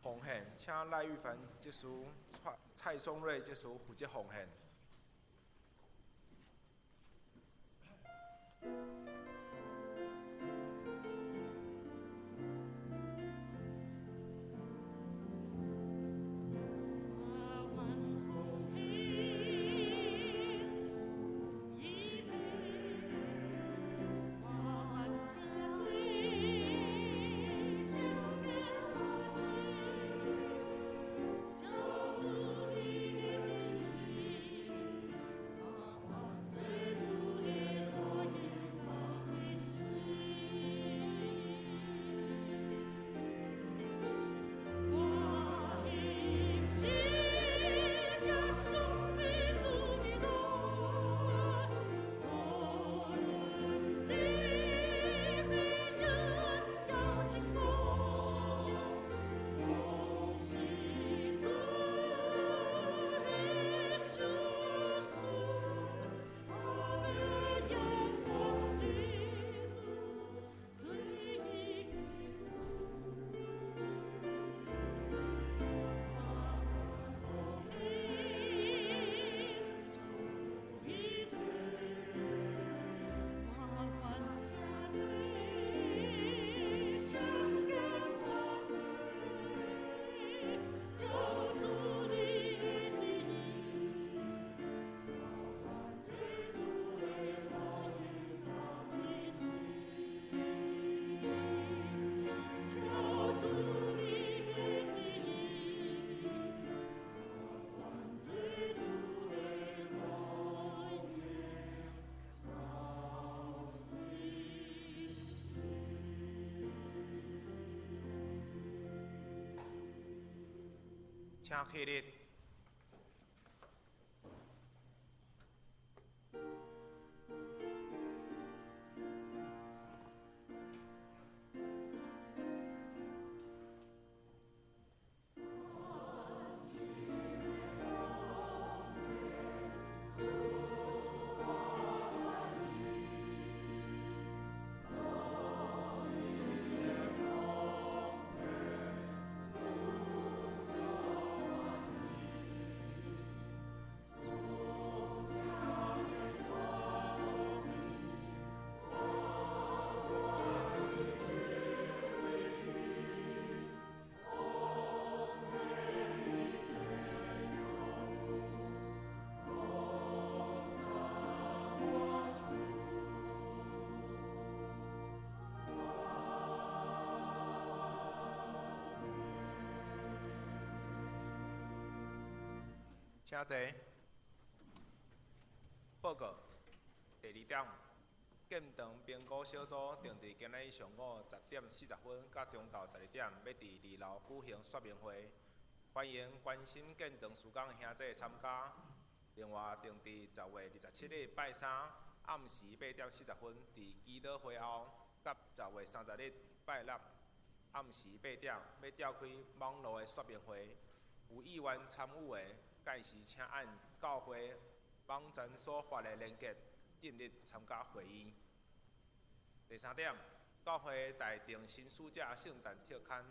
奉献，请赖玉凡执事、蔡松瑞执事负责奉献。请起立。请坐。报告。第二点，建堂评估小组定伫今日上午10:40分到中昼12点，要伫2楼举行说明会，欢迎关心建堂施工的兄弟参加。另外，定伫10月27日拜三暗时8:40分，伫基督会后，甲10月30日拜六暗时8点，要召开网络的说明会。有意愿参与的，届时请按教会网站所发的连结进入参加会议。第三点，教会大订新暑假圣诞特刊，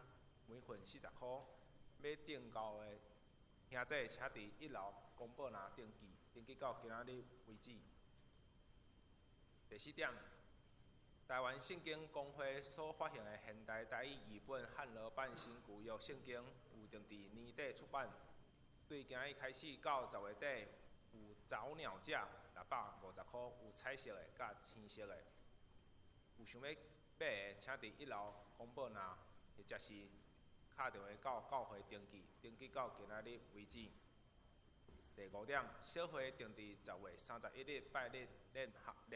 每份40块，要订购的兄弟请伫1楼公报栏登记，登记到今仔日为止。第四点，台湾圣经公会所发行的现代台语译本汉罗版新旧约圣经，有定伫年底出版。对今日开始到10月底，有早鸟价650块，有彩色的甲青色的。有想要买的，请伫1楼公报栏，或者是敲电话到教会登记，登记到今仔日为止。第5点，小会定伫10月31日拜日联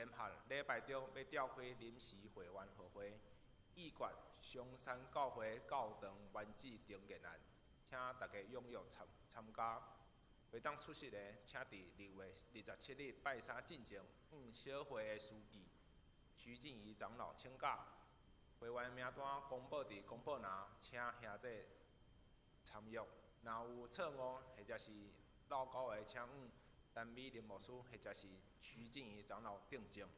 合礼拜中要召开临时会员互会，意决松山教会教堂原址重建案，请大家踊跃参加。会当出席的，请伫2月27日拜三进前向小会的书记徐静怡长老请假。会员名单公布伫公报栏，请兄弟参与。若有错误或者是漏稿的，请陈美林牧师或者是徐静怡长老订正。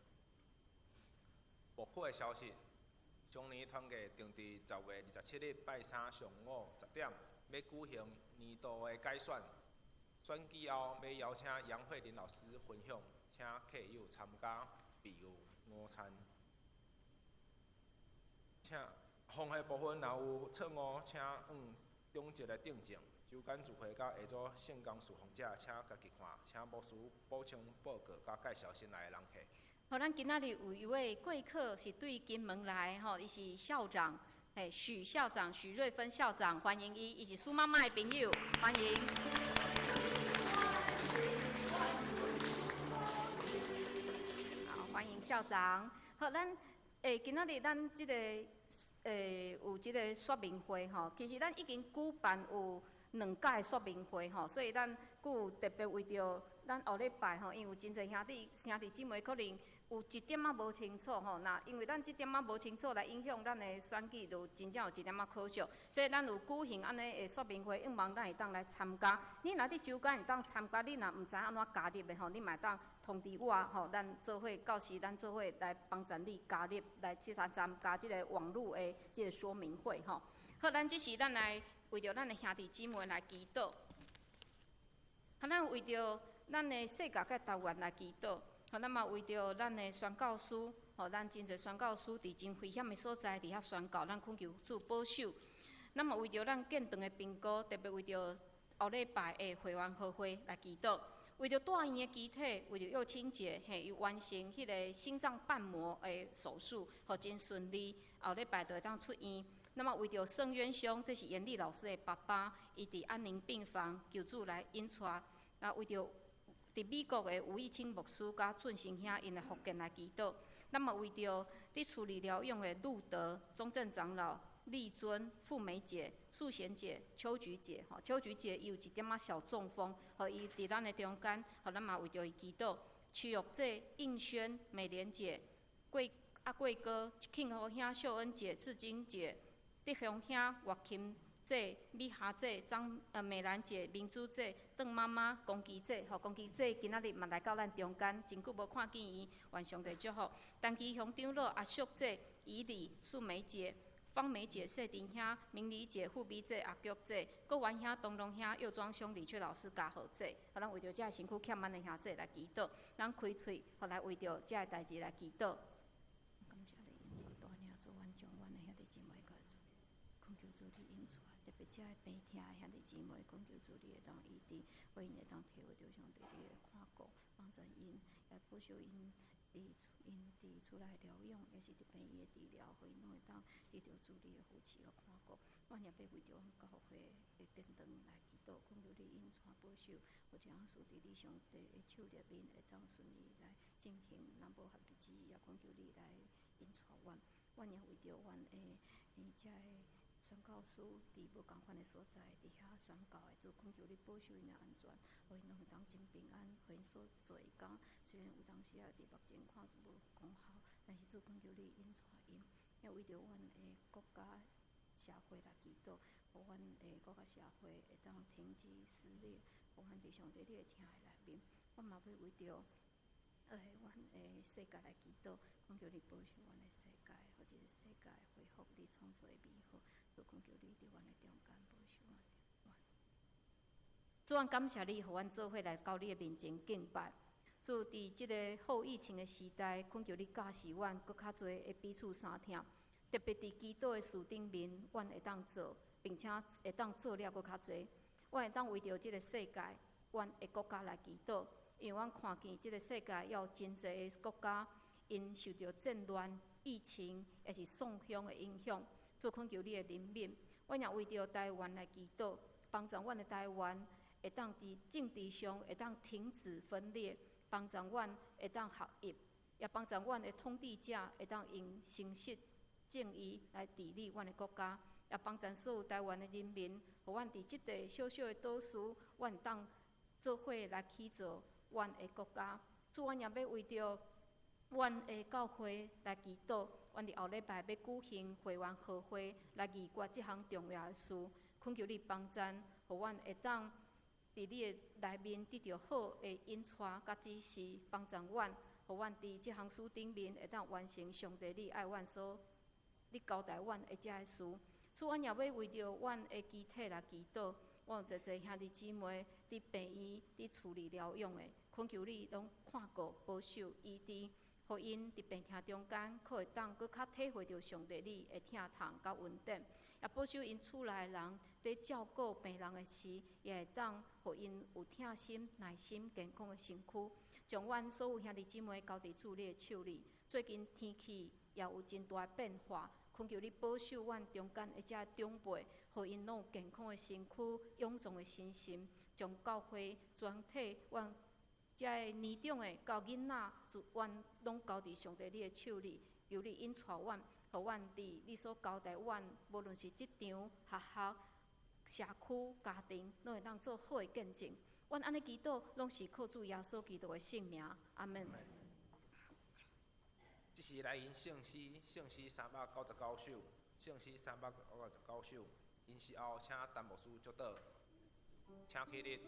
幕府的消息：将年团契定伫10月27日拜三上午10点，要举行年度的改选。选举后，要邀请杨慧玲老师分享，请客友参加备有午餐。请奉会部分若有错误，请中级来订正。周间聚会甲下组性工受访者，请家己看，请无需补充报告甲介绍新来的人客。好，咱今仔日有一位贵客是对金门来，吼，伊是校长，许校长，许瑞芬校长，欢迎伊，伊是苏妈妈的朋友，欢迎。好，欢迎校长。好，咱今仔日咱即个有即个说明会吼，其实咱已经举办有2届说明会吼，所以咱有特别为着咱后礼拜吼，因为有真侪兄弟姊妹可能有一点仔无清楚吼，那因为咱即点仔无清楚来影响咱的选举，就真正有一点仔可惜。所以咱有举行安尼的说明会，希望咱会当来参加。你若伫周间会当参加，你若毋知安怎加入的吼，你嘛会当通知我吼，咱做伙到时咱做伙来帮助你加入来参加即个网络的即个说明会吼。好，咱即时咱来为着咱的兄弟姊妹来祈祷，好，咱为着咱的世界甲台湾来祈祷。好，咱嘛为着咱的宣教师，吼，咱真侪宣教师伫真危险的所在，伫遐宣教，咱恳求主保守。咱嘛为着咱建堂的评估，特别为着后礼拜的会员好会来祈祷，为着大院的机体，为着幼青节，伊完成迄个心脏瓣膜的手术，吼真顺利，后礼拜就会当出院。那么为着圣渊兄，这是严丽老师的爸爸，伊伫安宁病房求主来引带，啊为着伫美国的吴义清牧师甲俊成兄因的福建来祈祷。那么为着伫处理疗养的路德、中正长老、丽尊、富美姐、素贤姐、秋菊姐，吼，秋菊姐伊有一点仔小中风，吼，伊伫咱的中间，吼，咱嘛为着伊祈祷。区玉姐、应轩、美莲姐、贵哥、庆和兄、秀恩姐、志金姐、德雄兄、岳琴姐、米霞姐、美兰姐、明珠姐、邓妈妈、公鸡姐，吼，公鸡姐今仔日嘛来到咱中间，真久无看见伊，愿上帝祝福。陈其雄长老、阿淑姐、怡丽、素梅姐、方梅姐、谢丁兄、明理姐、富美姐、阿菊姐、郭元兄、东龙兄、幼庄兄、李雀老师、嘉豪姐，互咱为着遮身躯欠满的兄姐来祈祷，咱开喙，互来为着遮个代志来祈祷。感谢你，因主大领做阮将阮的兄弟姊妹个恳求主你引带，特别遮个病痛的兄弟姊妹，恳求主你会当医治，为因会当体会着上帝你的看顾，帮助因，也保守因。伫厝内疗养，也是伫病院的治疗，互因拢会当得到主你的扶持和看顾。阮也要为着阮教会的建堂来祈祷，恳求你引带保守，或者事伫你上帝的手里面会当顺利来进行。咱无合你旨意，也恳求你来引带阮。阮也为着阮的遮个宣教师伫无共款的所在，伫遐宣教的主，恳求你保守因的安全，互因拢会当真平安，互因所做的工。虽然有当时啊，伫目前看无功效，但是主恳求你引带因，也为着阮的国家社会来祈祷，互阮的国家社会会当停止撕裂，互阮伫上帝你的听的内面。阮嘛要为着阮的世界来祈祷，恳求你保守阮的世界，或者世界恢复你创造的美好。主恳求你伫阮的中间保守阮。主，阮感谢你，互阮做伙来到你的面前敬拜。主，伫即个后疫情的时代，恳求你教示阮，搁较侪会彼此相听。特别伫祈祷的事顶面，阮会当做，并且会当做了搁较侪。阮会当为着即个世界，阮的国家来祈祷，因为阮看见即个世界也有真侪的国家，因受到战乱、疫情，也是宋乡的影响。主，恳求你的怜悯。阮也为着台湾来祈祷，帮助阮的台湾会当伫政治上会当停止分裂。帮助阮会当合一，也帮助阮的统治者会当用诚实、正义来治理阮的国家，也帮助所有台湾的人民，互阮伫即个小小的岛屿，阮当做伙来起造阮的国家。主，阮也要为着阮的教会来祈祷，阮伫后礼拜要举行会员好会来议决即项重要的事，恳求你帮助，互阮会当伫你的内面得到好的引带甲指示，帮助阮，互阮伫即项事顶面会当完成上帝你爱阮所你交代阮的遮个事。主，阮也要为着阮的机体来祈祷。我有一个兄弟姊妹伫病院伫处理疗养的，恳求你拢看顾、保守、医治，互因伫病痛中间，可会当搁较体会到上帝你的疼痛甲稳定，也保守因厝内的人伫照顾病人的时，也会当互因有疼心、耐心、健康的身躯。将阮所有兄弟姊妹交伫主你的手里。最近天气也有真大的变化，恳求你保守阮中间的遮长辈，互因拢有健康的身躯、勇壮的身心，将教会全体阮遮个年长的到囡仔，阮拢交伫上帝你的手里。由你引带阮，互阮伫你所交代阮，无论是职场、学校、社区、家庭，拢会当做好的见证。阮安尼祈祷，拢是靠主耶稣基督的圣名，阿门。即时来因圣诗399首，圣诗399首，因时后请陈牧师祝祷，请起立。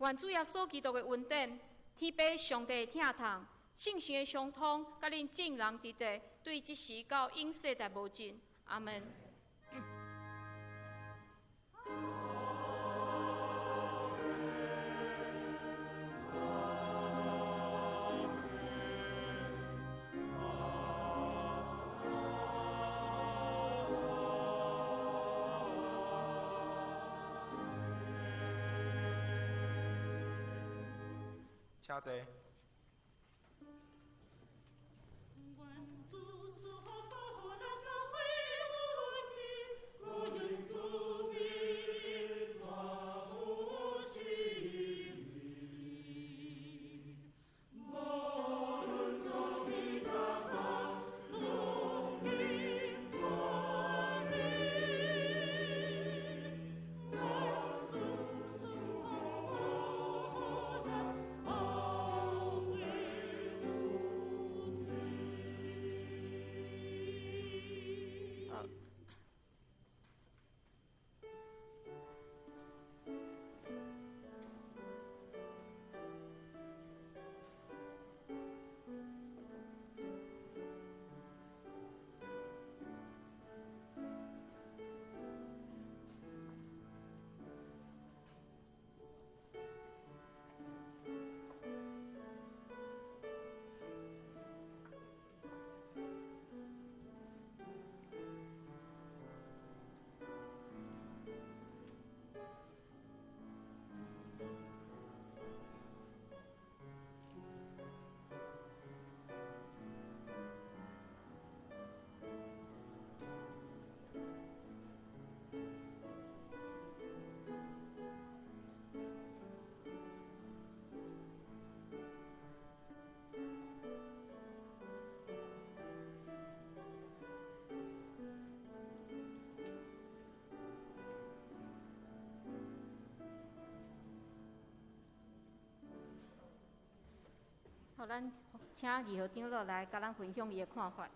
愿主耶稣基督的恩典、天父上帝的疼痛、圣神的相通，甲恁众人伫地，对即时到永世代无尽。阿门。请坐。好，咱请二号长老来甲咱分享伊的看法。